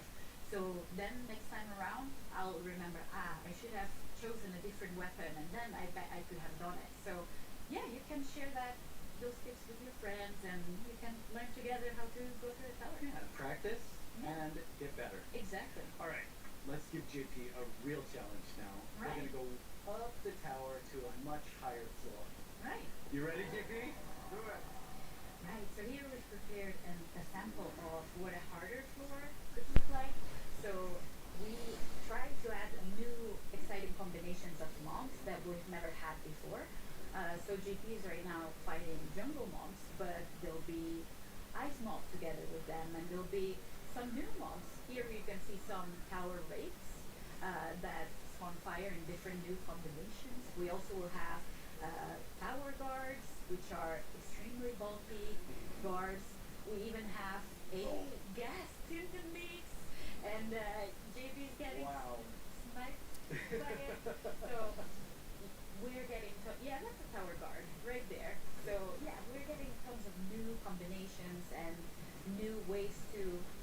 So then next time around I'll remember I should have chosen a different weapon and then I bet I could have done it. So yeah, you can share those tips with your friends and you can learn together how to go through the tower. Yeah, practice Yeah. and get better. Exactly. All right, let's give JP a real challenge now. We're Right. going to go up the tower to a much higher floor. Right. You ready, JP? Do it. Right, so here we've prepared a sample of what a harder floor could look like. So we tried to add new exciting combinations of mobs that we've never had before. So GP is right now fighting jungle mobs, but there'll be ice mobs together with them, and there'll be some new mobs. Here you can see some tower wraiths that spawn fire in different new combinations. We also will have tower guards, which are extremely bulky guards. We even have a gas in the mix, and JB's getting Wow. sniped by it. So we're getting yeah, that's a tower guard right there. So yeah, we're getting tons of new combinations and new ways to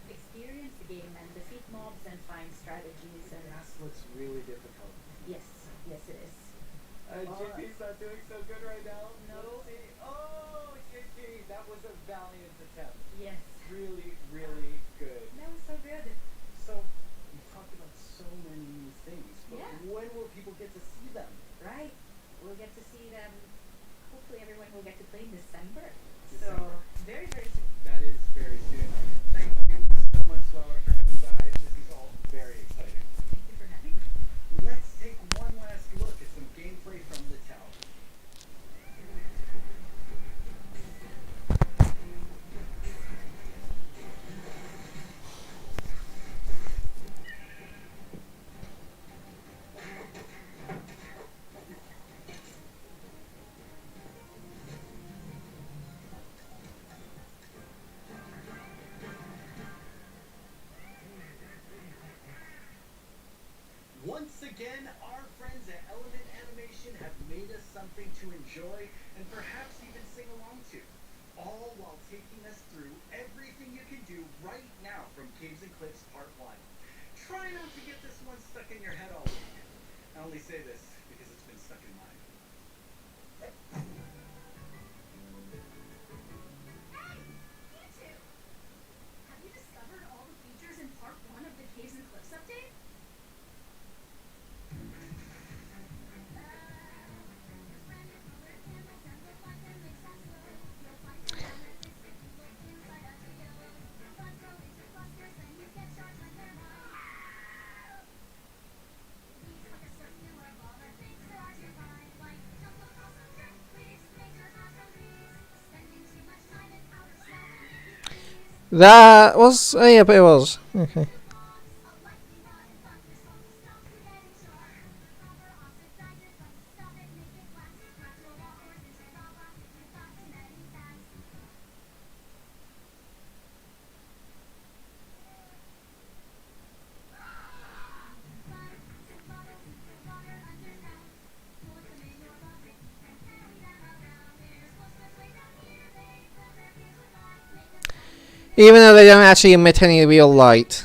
experience the game and defeat mobs and find strategies and That looks really difficult. yes, yes it is. JP's not doing so good right now. No. Let's see. Oh, JP, that was a valiant attempt. Yes. Really, really good. That was so good. So, we talked about so many new things, but Yeah. when will people get to see them? Right. We'll get to see them. Hopefully everyone will get to play in December. December. So very, very soon. That is very soon. Thank you so much, Laura, for coming by. This is all very exciting. Thank you for having me. Let's take one last look at some gameplay from the tower. Once again, our friends at Element Animation have made us something to enjoy and perhaps even sing along to. All while taking us through everything you can do right now from Caves and Cliffs Part 1. Try not to get this one stuck in your head all week. I only say this because it's been stuck in mine. Hey, you two! Have you discovered all the features in part 1 of the Caves and Cliffs update? That was yeah, but it was okay. Even though they don't actually emit any real light.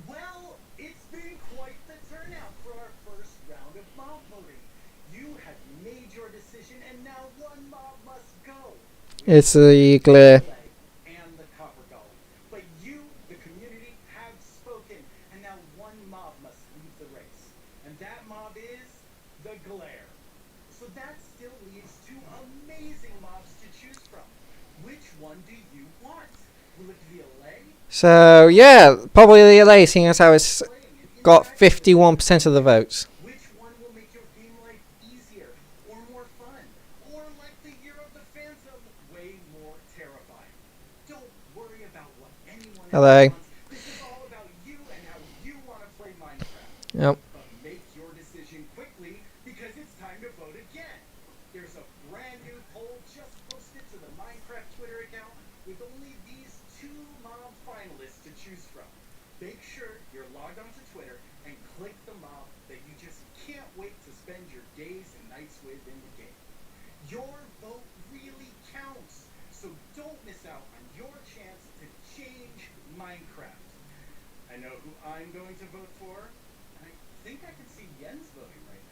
Well, it's been quite the turnout for our first It's the glare. and the copper golem. But you, the community, have spoken, and now one mob must lead the race. And that mob is the glare. So that still leaves two amazing mobs to choose from. Which one do you want? Will it be a lay? So yeah, probably the LA, seeing as how it's got 51% of the votes. Which one will make your game life easier, or more fun, or like the Year of the Phantom, way more terrifying? Don't worry about what anyone Hello. else wants. This is all about you and how you want to play Minecraft. Yep. But make your decision quickly, because it's time to vote again. There's a brand new poll just posted to the Minecraft Twitter account with only these two mob finalists to choose from. Make sure you're logged onto Twitter and click the mob that you just can't wait to spend your days and nights with in the game. Your vote really counts, so don't miss out on your chance to change Minecraft. I know who I'm going to vote for. I think I can see Jens voting right now.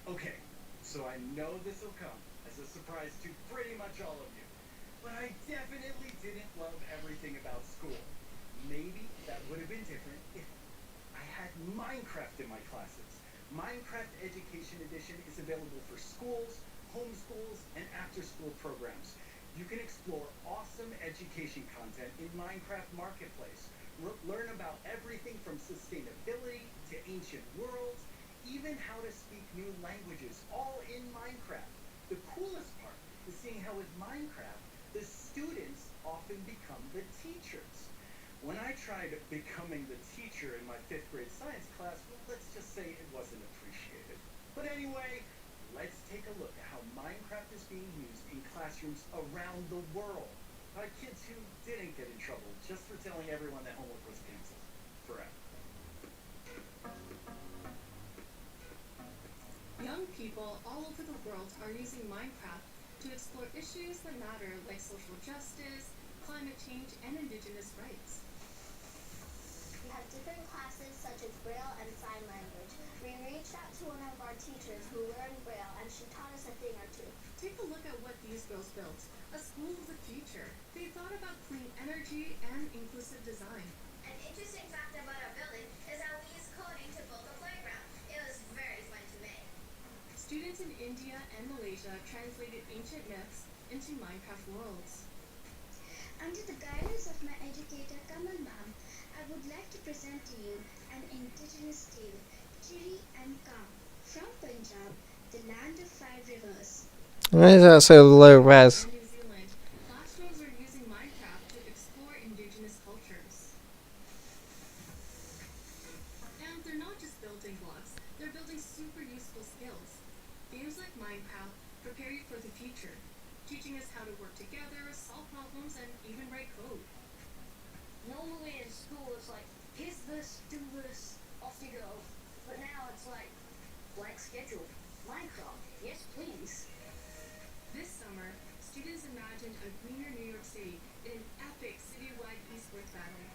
Okay, so I know this will come as a surprise to pretty much all of you. But I definitely didn't love everything about school. Maybe that would have been different if I had Minecraft in my classes. Minecraft Education Edition is available for schools, homeschools, and after-school programs. You can explore awesome education content in Minecraft Marketplace. Learn about everything from sustainability to ancient worlds, even how to speak new languages, all in Minecraft. The coolest part is seeing how with Minecraft, the students often become the teachers. When I tried becoming the teacher in my 5th grade science class, well, let's just say it wasn't appreciated. But anyway, let's take a look at how Minecraft is being used in classrooms around the world by kids who didn't get in trouble just for telling everyone that homework was canceled forever. Young people all over the world are using Minecraft to explore issues that matter like social justice, climate change, and indigenous rights. We have different classes such as Braille and Sign Language. We reached out to one of our teachers who learned Braille and she taught us a thing or two. Take a look at what these girls built, a school of the future. They thought about clean energy and inclusive design. An interesting fact about our building is how we used coding to build a playground. It was very fun to make. Students in India and Malaysia translated ancient myths into Minecraft worlds. Under the guidance of my educator Kamal Ma'am, I would like to present to you an indigenous tale, Chiri and Kam, from Punjab, the land of 5 rivers. Why is that so low res? In New Zealand, classrooms are using Minecraft to explore indigenous cultures. And they're not just building blocks, they're building super useful skills. Games like Minecraft prepare you for the future, teaching us how to work together, solve problems, and even write code. Normally in school it's like, here's this, do this, off you go. But now it's like, blank schedule, Minecraft, yes please. This summer, students imagined a greener New York City in an epic citywide esports battle.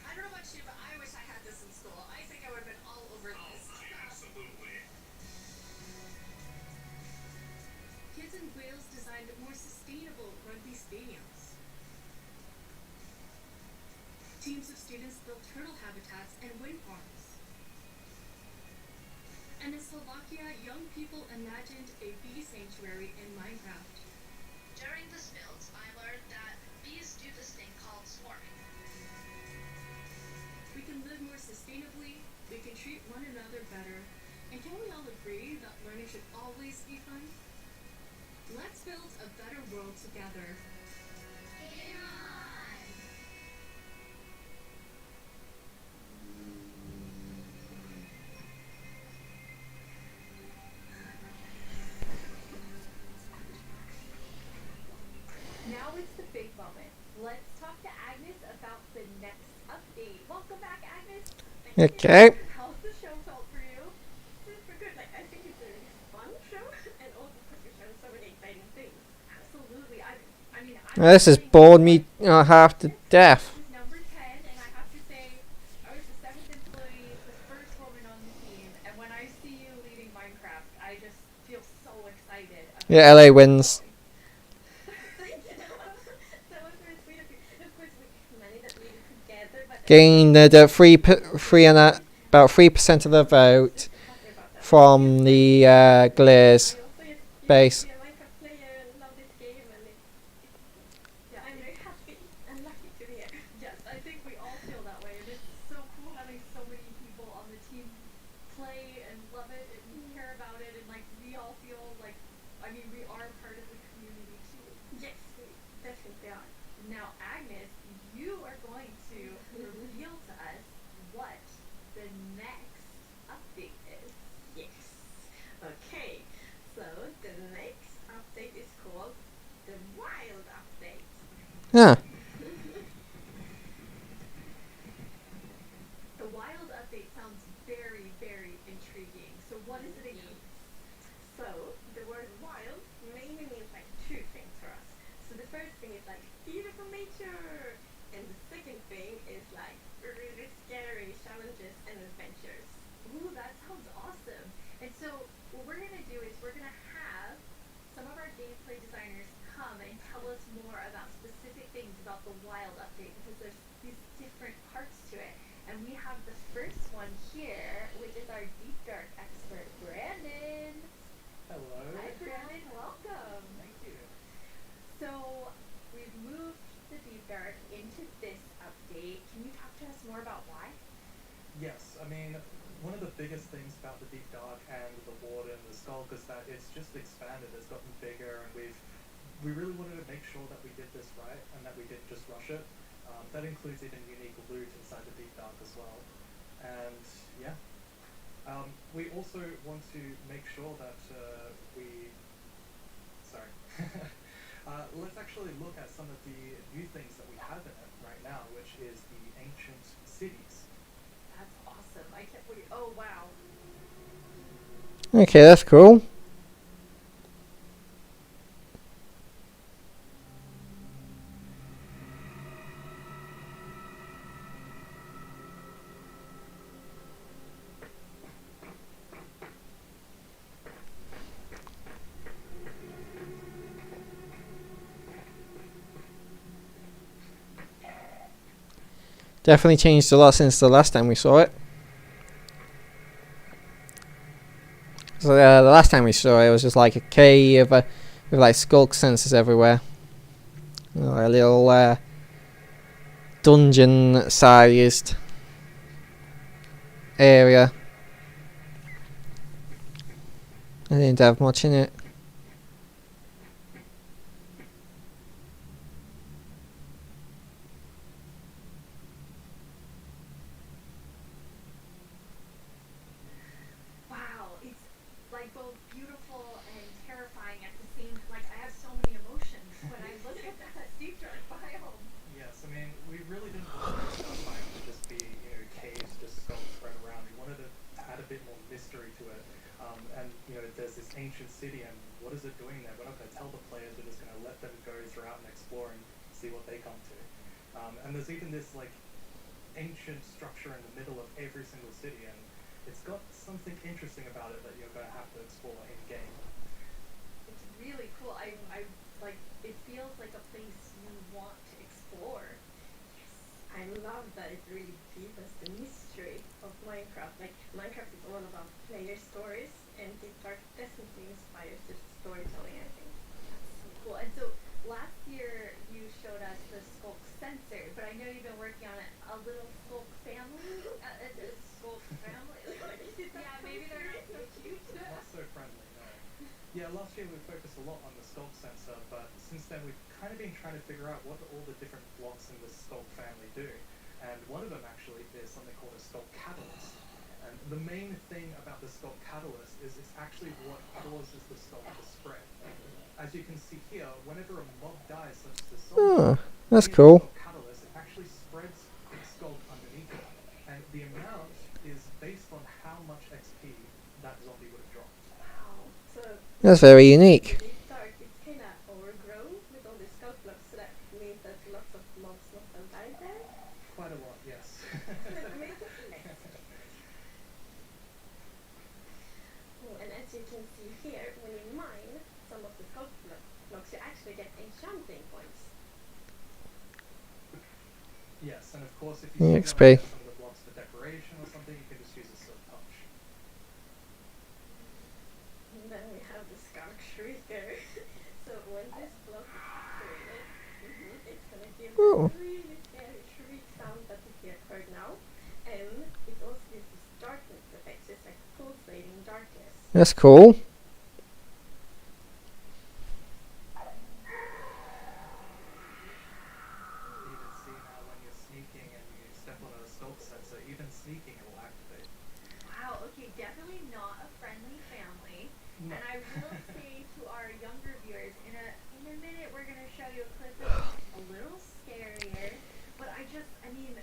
I don't know about you, but I wish I had this in school. I think I would have been all over this. Absolutely. Kids in Wales designed more sustainable rugby stadiums. Teams of students built turtle habitats and wind farms. And in Slovakia, young people imagined a bee sanctuary in Minecraft. During this build, I learned that bees do this thing called swarming. We can live more sustainably, we can treat one another better, and can we all agree that learning should always be fun? Let's build a better world together. Now it's the big moment. Let's talk to Agnes about the next update. Welcome back, Agnes. Okay. How's the show felt for you? Super good. Like, I think it's a really fun show, and also because you're showing so many exciting things. Absolutely. I mean, This has bored me half to death. This is number 10, and I have to say, I was the 7th employee, the first woman on the team, and when I see you leading Minecraft, Yeah, LA wins. That was very sweet of you. And of course, we managed that meeting together, but Gained about 3% of the vote from the Glaze base. be a Minecraft player and love this game, and yeah, I'm very happy and lucky to be here. Yes, I think we all feel that way, and it's so cool having so many people on the team play and love it and care about it, and like we all feel like, I mean, we are part of the community too. Yes, we definitely are. Now, Agnes, you are going to reveal to us what the next update is. Yes. Okay. So the next update is called the Wild Update. Yeah. The Wild update sounds very, very intriguing. So what is it again? So the word wild mainly means like two things for us. So the first thing is like beautiful nature, and the second thing is like really scary challenges and adventures. Ooh, that sounds awesome. And so what we're going to do is we're going to have some of our gameplay designers come and tell us more about specific things about the Wild update, because there's these different parts to it. And we have the first one here, which is our Deep Dark expert, Brandon. Hello. Hi, Brandon. Welcome. Thank you. So we've moved the Deep Dark into this update. Can you talk to us more about why? Yes, I mean, one of the biggest things about the Deep Dark and the Warden, the Skulk, is that it's just expanded, it's gotten bigger, and we really wanted to make sure that we did this right and that we didn't just rush it. That includes even unique loot inside the Deep Dark as well. And yeah, we also want to make sure that let's actually look at some of the new things that we have in it right now, which is the ancient cities. That's awesome. I can't wait. Oh, wow. Okay, that's cool. Definitely changed a lot since the last time we saw it. So the last time we saw it, it was just like a cave with like skulk sensors everywhere. A little dungeon-sized area. I didn't have much in it. Wow, it's like both beautiful and terrifying at the same. Like I have so many emotions when I look at that Deep Dark biome. Yes, I mean, we really didn't want the Deep Dark biome to just be, caves, just skulls spread around. We wanted to add a bit more mystery to it. And, there's this ancient city, and what is it doing there? We're not going to tell the players, we're just going to let them go throughout and explore and see what they come to. And there's even this, ancient structure in the middle of every single city, and it's got something interesting about it that you're going to have to explore in-game. It's really cool. I like. It feels like a place you want to explore. I love that it really deepens the mystery of Minecraft. Like Minecraft is all about player stories, and Deep Dark definitely inspires the storytelling, I think. So cool. And so last year you showed us the Skulk sensor, but I know you've been working on a little Skulk family. It's a Skulk family. Yeah, maybe they're not so cute. Not so friendly, no. Yeah, last year we focused a lot on the Skulk sensor, but since then we've kind of been trying to figure out what all the different blocks in the Skulk family do. And one of them actually is something called a Skulk catalyst. And the main thing about the Skulk catalyst is it's actually what causes the Skulk to spread. As you can see here, whenever a mob dies, such as the Oh, zombie, that's the cool. Skulk catalyst, it actually spreads its Skulk underneath it. And the amount is based on how much XP that zombie would have dropped. Wow. So That's very unique. Deep Dark is kind of overgrown with all these scout blocks, so that means that lots of mobs must have died there. Quite a lot, yes. Oh, and as you can see here, when you mine some of the gain points. Yes, and of course, if you still XP. want to get some of the blocks for decoration or something, you can just use a silk touch. And then we have the Skunk Shrieker. So when this block is activated, it's gonna give Ooh. that really scary shriek sound that you heard now. And it also gives this darkness effect, so it's like pulsating darkness. That's cool. You can see now when you're sneaking and you step on a stealth sensor, even sneaking it will activate. Wow, okay, definitely not a friendly family. No. And I will say to our younger viewers, in a minute we're gonna show you a clip that's a little scarier. But I mean,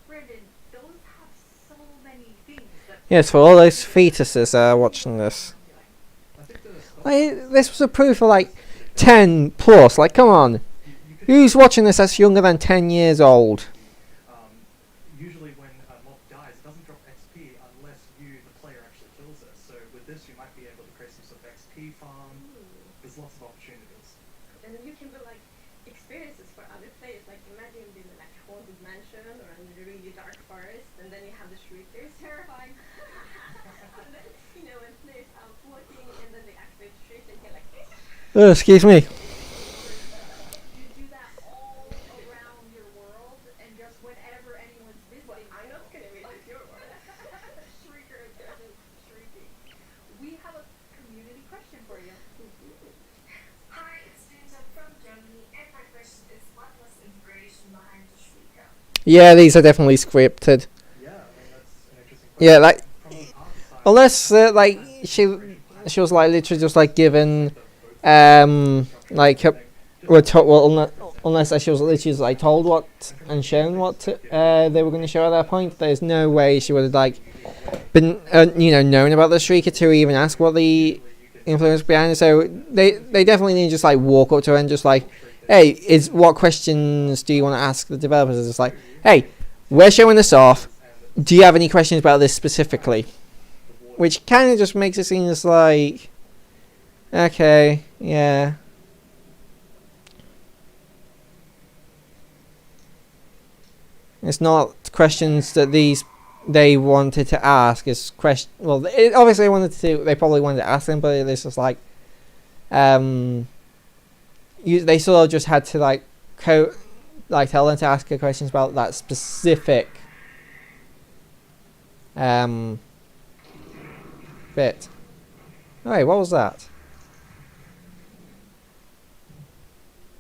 Brendan, those have so many things that Yes, for all those fetuses watching this. Like, this was approved for like 10 plus. Like, come on. Who's watching this that's younger than 10 years old? Usually when a mob dies, it doesn't drop XP unless you, the player, actually kills it. So with this, you might be able to create some sort of XP farm. There's lots of opportunities. And then you can do like experiences for other players. Like imagine being in like a haunted mansion or in a really dark forest, and then you have the shriekers terrifying. And then, you know, when players out walking and then they activate the shriek, they can like Excuse me. you do that all around your world, and just whenever anyone's visiting, I'm not gonna visit your world. shrieker is shrieking. We have a community question for you. Hi, it's Ginger from Germany, and my question is, what was the inspiration behind the Shrieker? Yeah, these are definitely scripted. Yeah, I mean, that's an interesting question. Yeah, like, From an art side, unless like she was like literally just like given like unless she was literally just, like told what and shown what they were going to show at that point. There's no way she would have like been known about the Shrieker to even ask what the influence behind it. So they definitely need to just like walk up to her and just like, hey, what questions do you want to ask the developers? It's just like, hey, we're showing this off. Do you have any questions about this specifically? Which kind of just makes it seem as like, okay, yeah. It's not questions that they wanted to ask. It's well, obviously they probably wanted to ask them, but it's just like, they sort of just had to like tell them to ask her questions about that specific bit. Hey, what was that?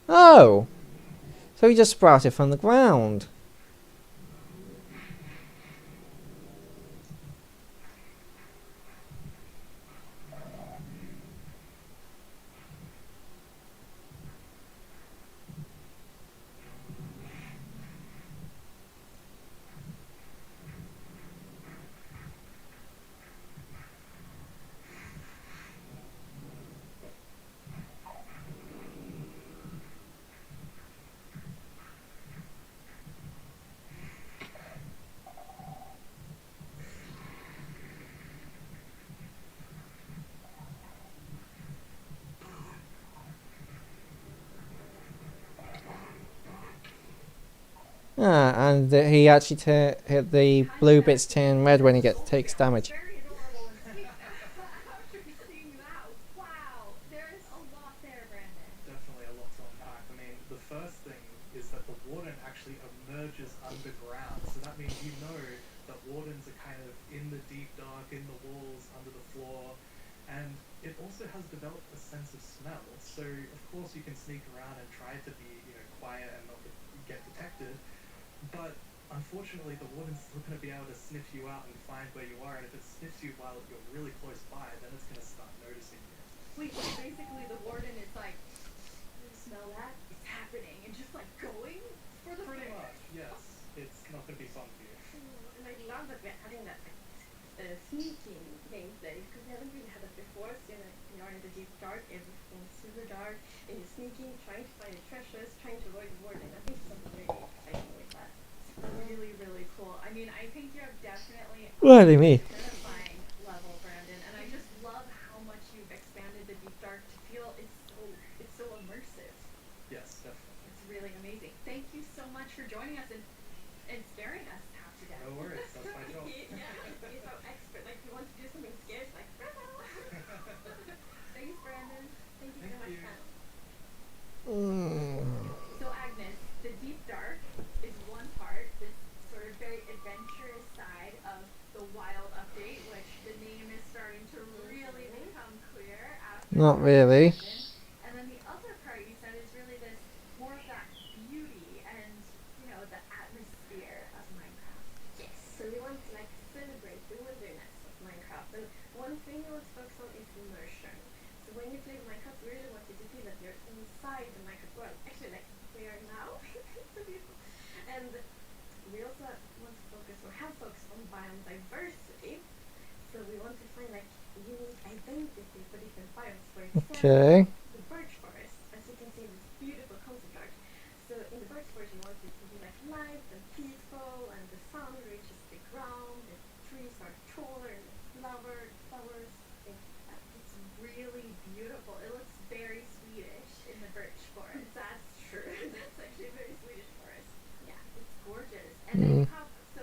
Oh, so he just sprouted from the ground. And he actually hit the blue bits turn red when he takes damage. Very adorable and sweet. After seeing that, wow, there is a lot there, Brandon. Definitely a lot to unpack. I mean, the first thing is that the warden actually emerges underground. So that means you know that wardens are kind of in the deep dark, in the walls, under the floor. And it also has developed a sense of smell. So, of course, you can sneak around and try to be, quiet and not get detected. But unfortunately, the warden's still going to be able to sniff you out and find where you are. And if it sniffs you while you're really close by, then it's going to start noticing you. Wait, so basically the warden is like, you smell that? It's happening, and just like going for the Pretty prey. much, yes. It's not going to be fun for you. And I love that we're adding that sneaking gameplay because we haven't really had that before. So you're in the deep dark, everything's super dark, and you're sneaking, trying to find the treasures, trying to avoid the warden. I think something very exciting with that. Really, really cool. I mean, I think you're definitely What do you mean? terrifying level, Brandon, and I just love how much you've expanded the deep dark to feel it's so immersive. Yes, much for joining us and scaring us half to death. No worries, that's my job. Yeah, he's so expert. Like, he wants to do something scary, it's like, thanks, Brandon. Thank you so much, man. So Agnes, the deep dark is one part, this sort of very adventurous side of the wild update, which the name is starting to really become clear after Not really. and then the other part you said is really this more of that beauty and, you know, the atmosphere of Minecraft. Yes, so we want to like celebrate the wilderness of Minecraft. And one thing we want to focus on is immersion. So when you play Minecraft, we really want you to feel that you're inside the Minecraft world. Actually, like we are now. So beautiful. And we also want to focus or have focused on biodiversity. So we want to find like unique identity for different biomes. For example, Okay. the birch forest, as you can see in this beautiful concept art. So in the birch forest, you want it to be like light and peaceful, and the sun reaches the ground. The trees are taller and flowers. It's really beautiful. It looks very Swedish in the birch forest. That's true. That's actually a very Swedish forest. Yeah. It's gorgeous. And then you have, so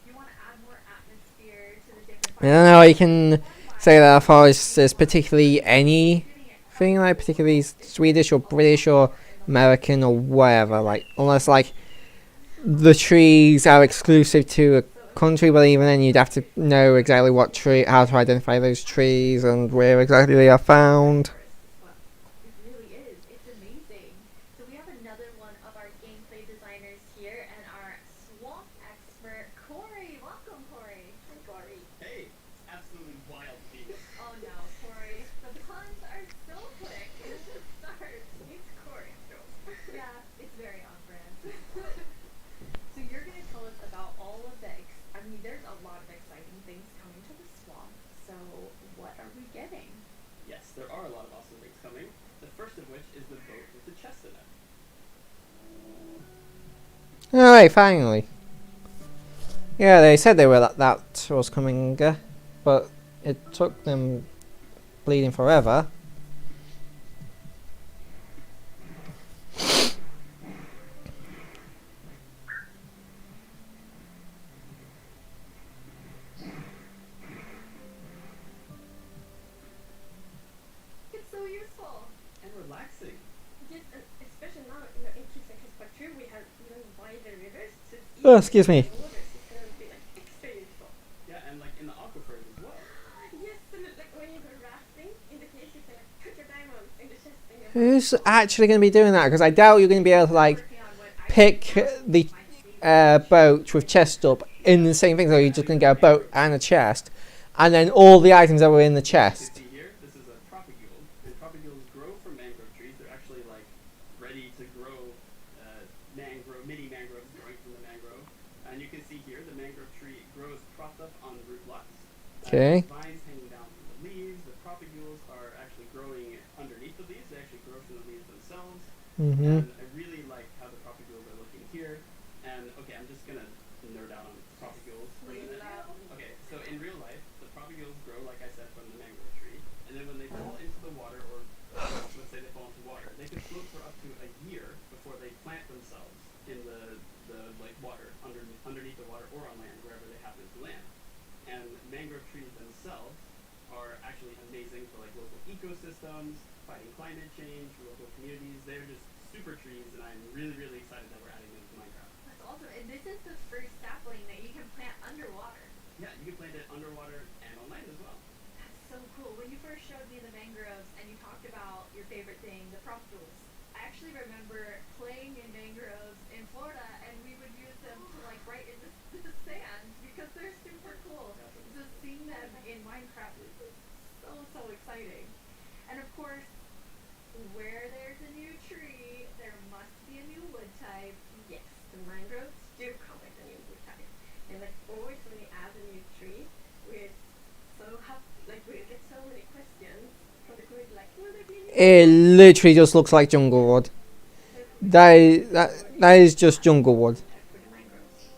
you want to add more atmosphere to the different I don't know, you can say that as far as there's particularly anything like particularly Swedish or British or American or whatever, like unless like the trees are exclusive to a country, but even then you'd have to know exactly what tree, how to identify those trees and where exactly they are found. It really is. It's amazing. So we have another one of our gameplay designers here and our swamp expert, Corey. Welcome, Corey. Hi, Corey. Hey, absolutely wild people. Oh no, Corey. The puns are so quick to start. It's Corey. Yeah, it's very on brand. So you're going to tell us about all of the, I mean, there's a lot of exciting things coming to the swamp. So what are we getting? Yes, there are a lot of awesome things coming. The first of which is the boat with the chest in it. Alright, finally. Yeah, they said they were that was coming, but it took them bleeding forever. It's so useful. And relaxing. Yes, and especially now, in Keeps and Kids Part 2, we have even wider rivers. So it's Oh, easy excuse to me. find waters. It's going to be like extra useful. Yeah, and like in the aquifers as well. Yes, so like when you go rafting, in the case you can like put your diamonds in the chest and your Who's actually going to be doing that? Because I doubt you're going to be able to like pick the boat with chest up in the same thing. So you're just going to get a boat and a chest, and then all the items that were in the chest. See here, this is a tropicule, and tropicules grow from mangrove trees. They're actually like ready to grow mini mangroves growing from the mangrove. And you can see here the mangrove tree grows propped up on root blocks. Okay. Vines hanging down from the leaves. The propagules are actually growing underneath the leaves. They actually grow from the leaves themselves. Mhm. And I really like how the propagules are looking here. And okay, I'm just gonna nerd out on propagules for a minute. Okay, so in real life, the propagules grow, like I said, from the mangrove tree. And then when they fall into the water, or let's say they fall into water, they can float for up to a year before they plant themselves in the like water, underneath the water or on land, wherever they happen to land. And mangrove trees themselves are actually amazing for like local ecosystems, fighting climate change, for local communities. They're just super trees, and I'm really, really excited that we're adding them to Minecraft. That's awesome. And this is the first sapling that you can plant underwater. Yeah, you can plant it underwater and on land as well. That's so cool. When you first showed me the mangroves and you talked about your favorite thing, the propagules, I actually remember playing in mangroves in Florida, and we would use them to like write in the sand because they're super cool. So seeing them in Minecraft is so exciting. And of course, where there's a new tree, there must be a new wood type. Yes, the mangroves do come with a new wood type. And like always when you add a new tree, we get so many questions from the community like, will there be a new It literally just looks like jungle wood. That is just jungle wood. for the mangroves?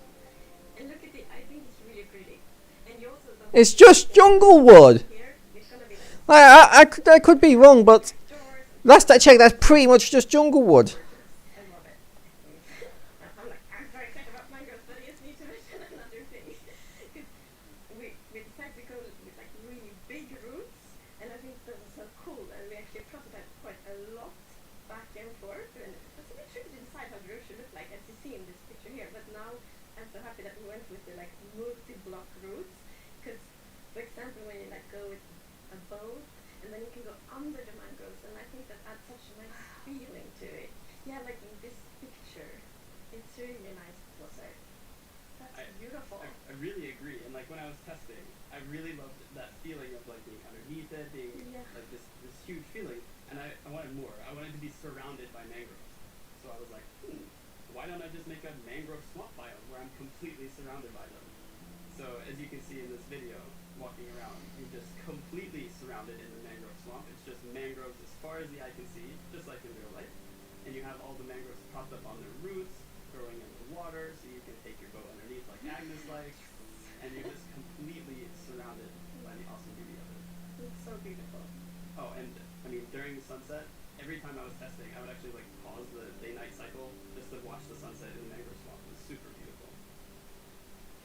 And look at it, I think it's really pretty. And you also don't It's just jungle wood. here, it's gonna be like I could be wrong, but last I checked, that's pretty much just jungle wood. I love it. I'm like so happy that we went with the like multi-block routes, because for example when you like go with a boat and then you can go under the mangroves, and I think that adds such a nice feeling to it. Yeah, like in this picture, it's really nice closer. That's beautiful. I really agree. And like when I was testing, I really loved that feeling of like being underneath it, being like this huge feeling. And I wanted more. I wanted to be surrounded by mangroves. So I was like, why don't I just make a mangrove swamp biome where I'm completely surrounded by them? So as you can see in this video, walking around, you're just completely surrounded in the mangrove swamp. It's just mangroves as far as the eye can see, just like in real life. And you have all the mangroves propped up on their roots, growing in the water, so you can take your boat underneath like Agnes likes, and you're just completely surrounded by the awesome beauty of it. It's so beautiful. Oh, and I mean, during the sunset, every time I was testing, I would actually like pause the day-night cycle just to watch the sunset in the mangrove swamp. It was super beautiful.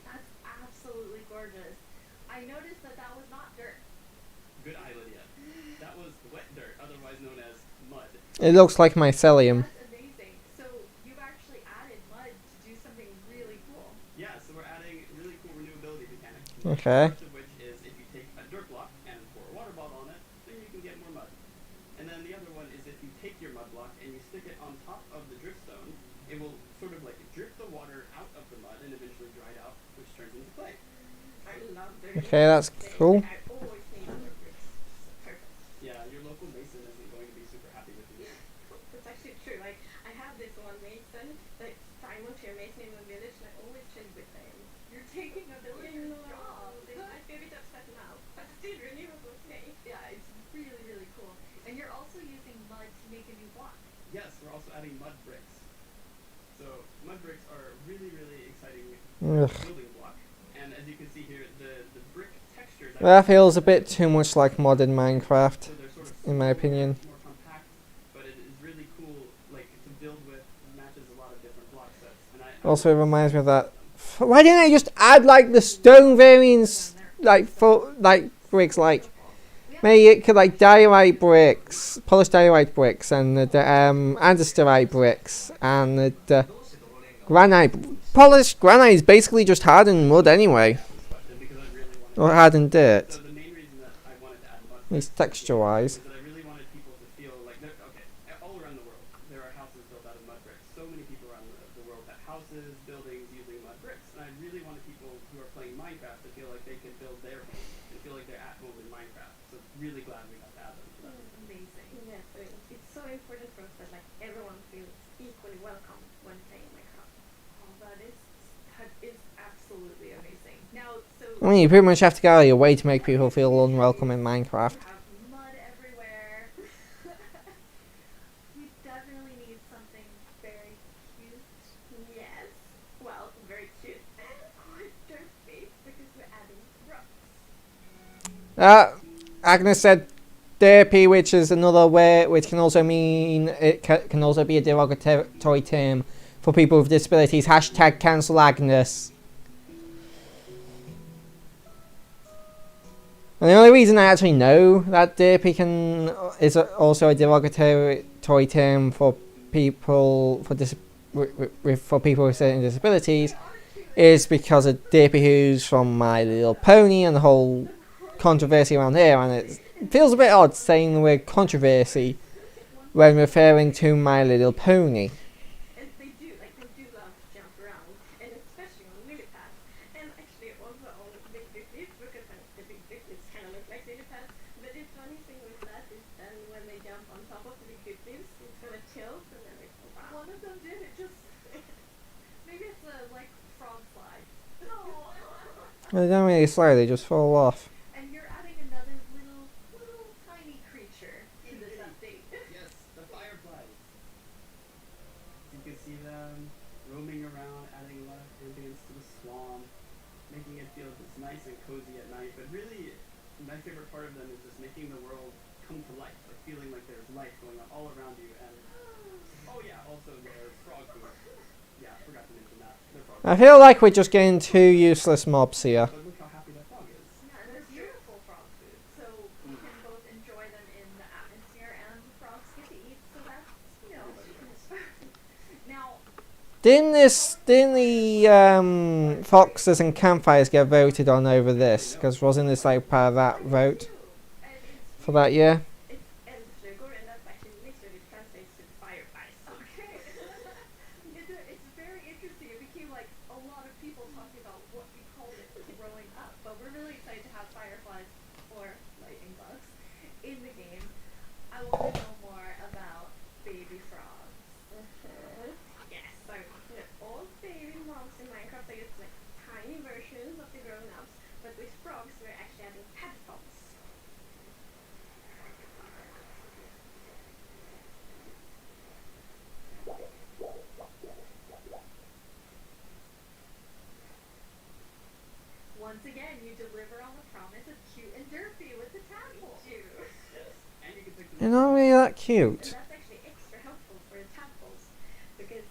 That's absolutely gorgeous. I noticed that that was not dirt. Good eye, Lydia. That was wet dirt, otherwise known as mud. It looks like mycelium. That's amazing. So you've actually added mud to do something really cool. Yeah, so we're adding really cool renewability mechanics. Okay. First of which is if you take a dirt block and pour a water bottle on it, then you can get more mud. And then the other one is if you take your mud block and you stick it on top of the dripstone, it will sort of like drip the water out of the mud and eventually dry it out, which turns into clay. I love dirt. Okay, that's cool. I always need other bricks. Perfect. Yeah, your local mason isn't going to be super happy with you. That's actually true. Like, I have this one mason, like, Simon to a mason in the village, and I always chill with him. You're taking a village job. They're my favorite upset now. But still renewable clay. Yeah, it's really, really cool. And you're also using mud to make a new block. Yes, we're also adding mud bricks. So mud bricks are a really, really exciting building block. And as you can see here, the brick textures... That feels a bit too much like modern Minecraft, So they're sort of in my opinion. more compact, but it is really cool, like, to build with. Matches a lot of different block sets. And I Also, it reminds me of that. Why didn't I just add like the stone variants, like bricks, like maybe it could like diorite bricks, polished diorite bricks, and the andesite bricks, and the granite. Polished granite is basically just hardened mud anyway, or hardened dirt. So the main reason that I wanted to add mud At least texture-wise. is that I really wanted people to feel like they're okay. All around the world, there are houses built out of mud bricks. So many people around the world have houses, buildings using mud bricks, and I really wanted people who are playing Minecraft to feel like they can build their home and feel like they're at home in Minecraft. So really glad we got to add them to that. Amazing. Yes, it's so important for us that like everyone feels equally welcome when playing Minecraft. Oh, that is absolutely amazing. Now, so I mean, you pretty much have to go out of your way to make people feel unwelcome in Minecraft. we have mud everywhere. We definitely need something very cute. Yes. Well, very cute and quite dirty because we're adding rocks. Agnes said derpy, which is another way, which can also mean it can also be a derogatory term for people with disabilities. Hashtag cancel Agnes. And the only reason I actually know that derpy is also a derogatory term for people for people with certain disabilities is because of Derpy Who's from My Little Pony and the whole controversy around here, and it feels a bit odd saying the word controversy when referring to My Little Pony. And they do love to jump around, and especially on lily pads. And actually also on big leaves, because the big leaves kind of look like lily pads. But the funny thing with that is then when they jump on top of the big leaves, it's gonna tilt, and then they fall down. One of them did it just... Maybe it's a, like, frog slide. They don't really slide, they just fall off. And you're adding another little tiny creature in this update. Yes, the fireflies. You can see them roaming around, adding a lot of ambience to the swamp, making it feel just nice and cozy at night. But really, my favorite part of them is just making the world come to life, like feeling like there's life going on all around you. And oh yeah, also there's frog food. Yeah, I forgot to mention that. They're frog I feel like we're just getting two useless mobs here. But look how happy that frog is. Yeah, and they're beautiful frog food, so you can both enjoy them in the atmosphere and the frogs get to eat, so that's, you know, now, Didn't the foxes and campfires get voted on over this? Because wasn't this like part of that vote for that year? It's Eldsugar, and that actually literally translates to fireflies. Okay. It's very interesting. It became like a lot of people talking about what we called it growing up. But we're really excited to have fireflies or lightning bugs in the game. I want to know more about baby frogs. Yes, so all baby mobs in Minecraft are just like tiny versions of the grown-ups, but with frogs we're actually adding tadpoles. Once again, you deliver on the promise of cute and derpy with the tadpole. You do. Yes. And you can take They're not really that cute. And that's actually extra helpful for the tadpoles because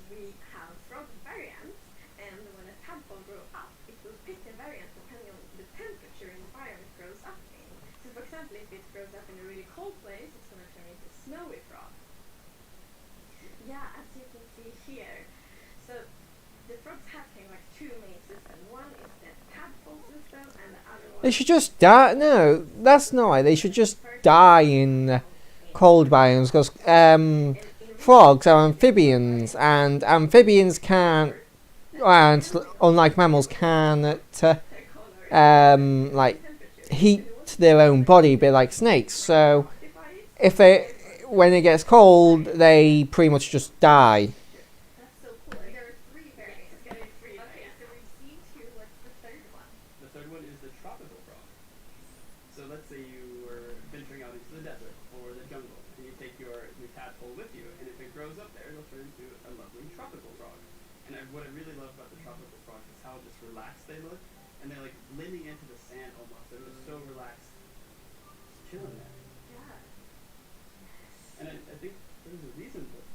we have frog variants, and when a tadpole grows up, it will pick a variant depending on the temperature and environment it grows up in. So, for example, if it grows up in a really cold place, it's going to turn into a snowy frog. Yeah, as you can see here. So, the frogs have kind of like two main systems. One is the tadpole system, and the other one. They should just die. No, that's not right. They should just die in cold biomes because frogs are amphibians, and amphibians can't, and unlike mammals, can't like heat their own body, a bit like snakes. So if when it gets cold, they pretty much just die. That's so cool. And there are three variants. Okay, so we've seen two. What's the third one? The third one is the tropical frog. So let's say you were venturing out into the desert or the jungle, and you take your tadpole with you, and if it grows up there, it'll turn into a lovely tropical frog. And what I really love about the tropical frogs is how just relaxed they look, and they're like blending into the sand almost. They're just so relaxed, just chilling there. Yeah. And I think there's a reason that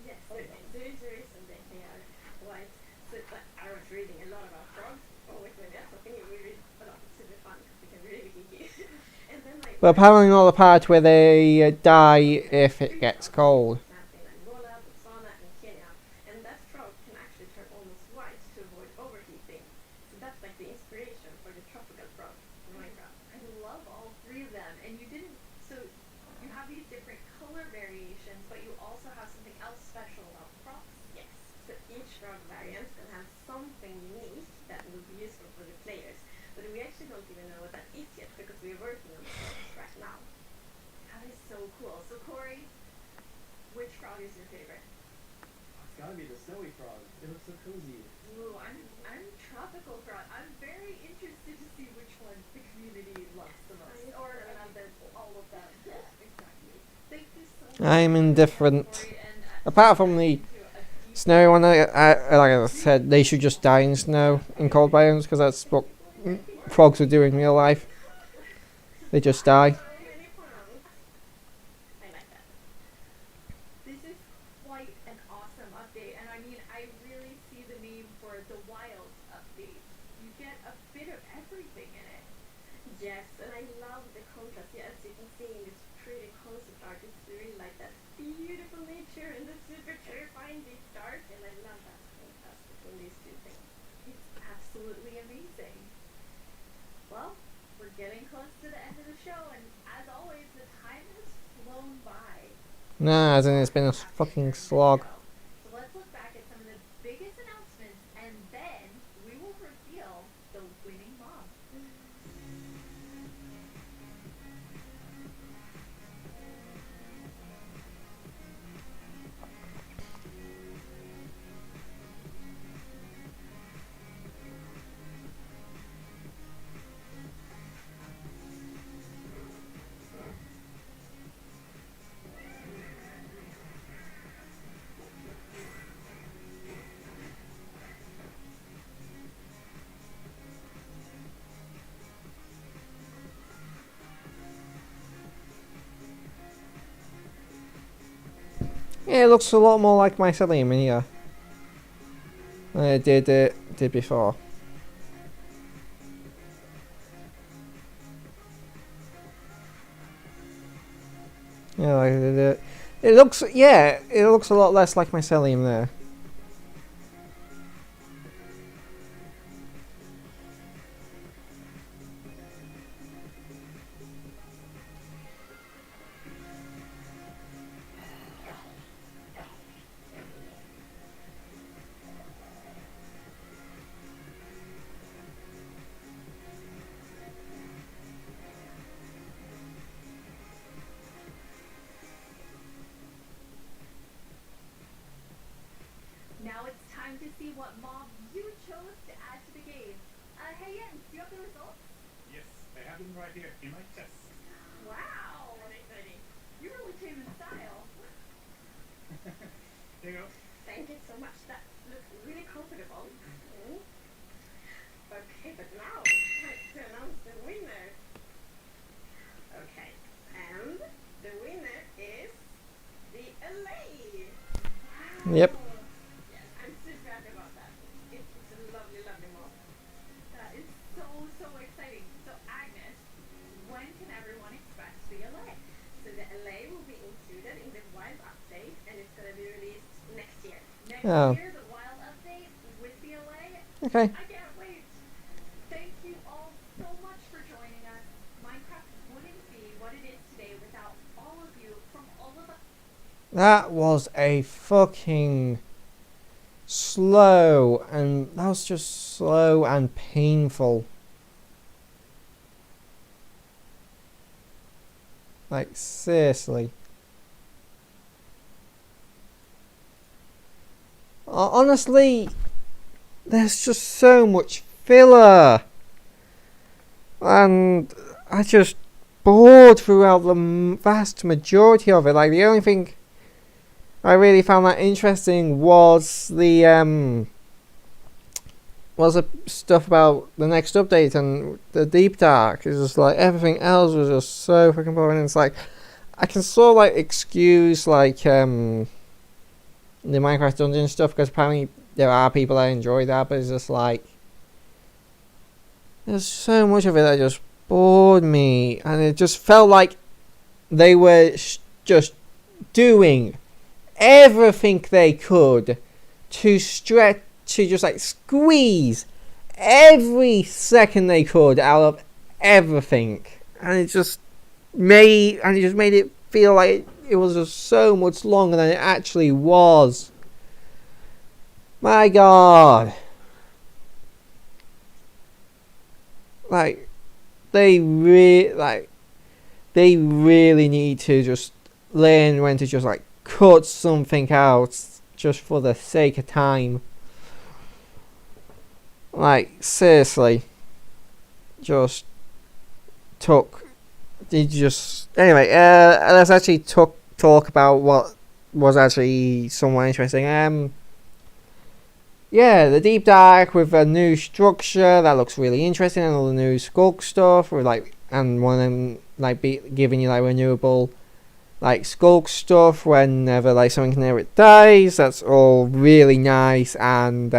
Yes, there is a reason they are white. So I was reading a lot about frogs. Oh, wait, that's something we read a lot. It's super fun because we can really geeky. And then like. Well, apparently not the part where they die if it gets cold. In Angola, Botswana, and Kenya, and that frog can actually turn almost white to avoid overheating. So that's like the inspiration for the tropical frog in Minecraft. I love all three of them, and you didn't. So you have these different color variations, but you also have something else special about frogs. Yes. So each frog variant can have something unique that will be useful for the players, but we actually don't even know what that is yet because we're working on the frogs right now. That is so cool. So Corey, which frog is your favorite? It's gotta be the snowy frog. It looks so cozy. Ooh, I'm tropical frog. I'm very interested to see which one the community loves the most, or all of them. Yeah, exactly. Thank you so much. I'm indifferent. Apart from the snowy one, like I said, they should just die in snow in cold biomes because that's what frogs would do in real life. They just die. I like that. This is quite an awesome update, and I mean, I really see the need for the wild update. You get a bit of everything in it. Yes, and I love the contrast. Yes, you can see in this pretty concept art, it's really like that beautiful nature and the super terrifying deep dark, and I love that contrast between these two things. It's absolutely amazing. Well, we're getting close to the end of the show, and as always, the time has flown by. Nah, as in it's been a fucking slog. So let's look back at some of the biggest announcements, and then we will reveal the winning mob. Yeah, it looks a lot more like mycelium in here than it did before. Yeah, like it looks a lot less like mycelium there. now it's time to see what mob you chose to add to the game. Hey Jens, do you have the results? Yes, I have them right here in my chest. Wow, what exciting. You really came in style. There you go. Thank you so much. That looks really comfortable. Okay, but now it's time to announce the winner. Okay, and the winner is the LA. Wow. Yep. Yes, I'm super happy about that. It's a lovely, lovely mob. That is so exciting. So Agnes, when can everyone expect the LA? So the LA will be included in the Wild update, and it's gonna be released next year. Next Oh. year, the wild update with the LA. Okay. I can't wait. Thank you all so much for joining us. Minecraft wouldn't be what it is today without all of you from all of us. That was a fucking slow, and that was just slow and painful. Like, seriously. Honestly, there's just so much filler. And I just bored throughout the vast majority of it. Like, the only thing I really found that interesting was the stuff about the next update and the deep dark. It's just like everything else was just so fucking boring. And it's like I can sort of like excuse like the Minecraft dungeon stuff because apparently there are people that enjoy that, but it's just like there's so much of it that just bored me, and it just felt like they were just doing everything they could to stretch, to just like squeeze every second they could out of everything, and it just made it feel like it was just so much longer than it actually was. My God, like they really need to just learn when to just like cut something out just for the sake of time. Like, seriously. Anyway, let's actually talk about what was actually somewhat interesting. Yeah, the deep dark with a new structure that looks really interesting, and all the new skulk stuff with like, and one of them like giving you like renewable like skulk stuff whenever like something near it dies. That's all really nice and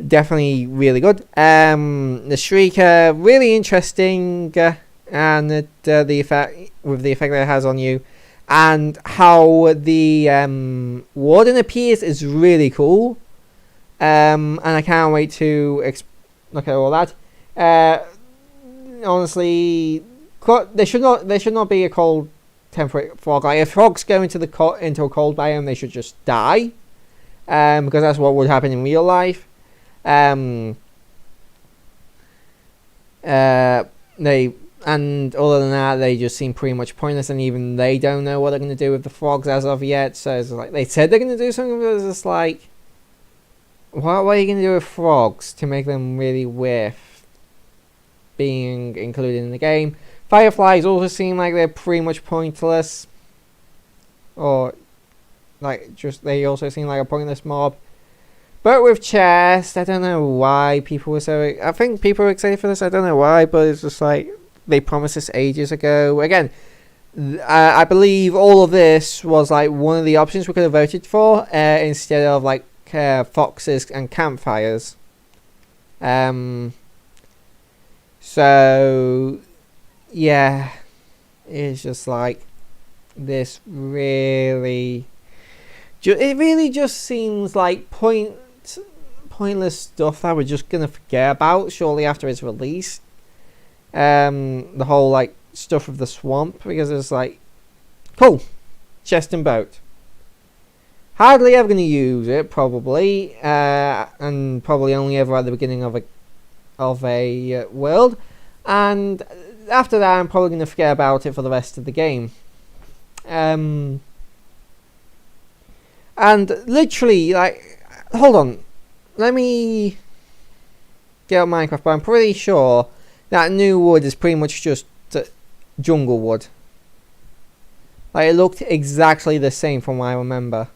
definitely really good. The Shrieker, really interesting, and the effect that it has on you, and how the Warden appears is really cool. And I can't wait to look at all that. Honestly, there should not be a cold temperate fog. Like if frogs go into a cold biome, they should just die, because that's what would happen in real life. And other than that, they just seem pretty much pointless, and even they don't know what they're going to do with the frogs as of yet. So it's like they said they're going to do something, but it's just like, what are you going to do with frogs to make them really worth being included in the game? Fireflies also seem like they're pretty much pointless, or like just they also seem like a pointless mob. But with chest, I don't know why people were so. I think people were excited for this. I don't know why, but it's just like they promised this ages ago. Again, I believe all of this was like one of the options we could have voted for instead of like foxes and campfires. So yeah, it's just like this really. It really just seems like pointless stuff that we're just gonna forget about shortly after it's released. The whole like stuff with the swamp, because it's like cool, chest and boat. Hardly ever gonna use it, probably, and probably only ever at the beginning of a world, and after that I'm probably gonna forget about it for the rest of the game. And literally, like, hold on, let me get up Minecraft, but I'm pretty sure that new wood is pretty much just jungle wood. Like, it looked exactly the same from what I remember.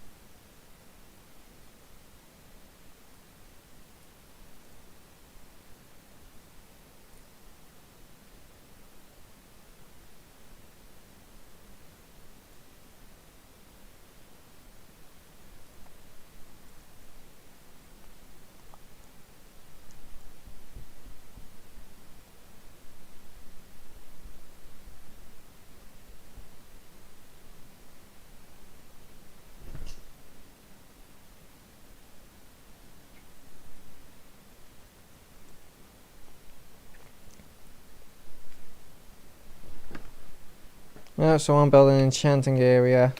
Oh, so I'm building an enchanting area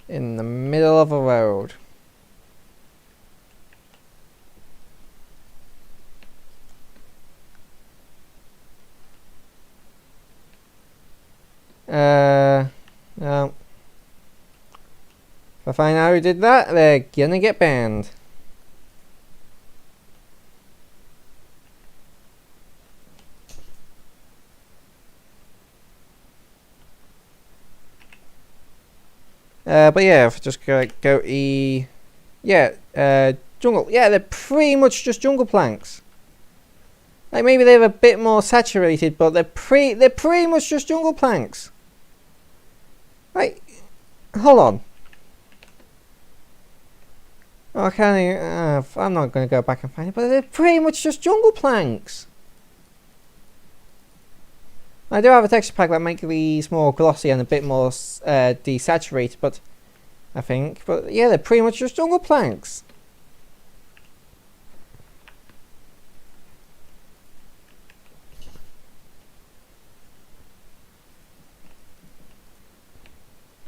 in the middle of a road. No. If I find out who did that, they're gonna get banned. But yeah, if I just go E, yeah, jungle. Yeah, they're pretty much just jungle planks. Like maybe they're a bit more saturated, but they're pretty much just jungle planks. Like, hold on. Okay, I'm not going to go back and find it, but they're pretty much just jungle planks. I do have a texture pack that makes these more glossy and a bit more desaturated, but I think, but yeah, they're pretty much just jungle planks.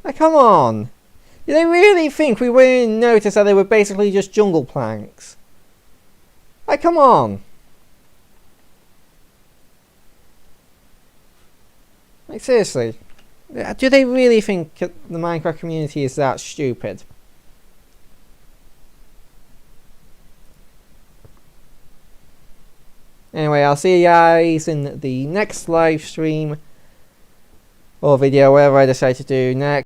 Like, come on. Did they really think we wouldn't notice that they were basically just jungle planks? Like, come on. Like, seriously. Do they really think the Minecraft community is that stupid? Anyway, I'll see you guys in the next live stream or video, whatever I decide to do next.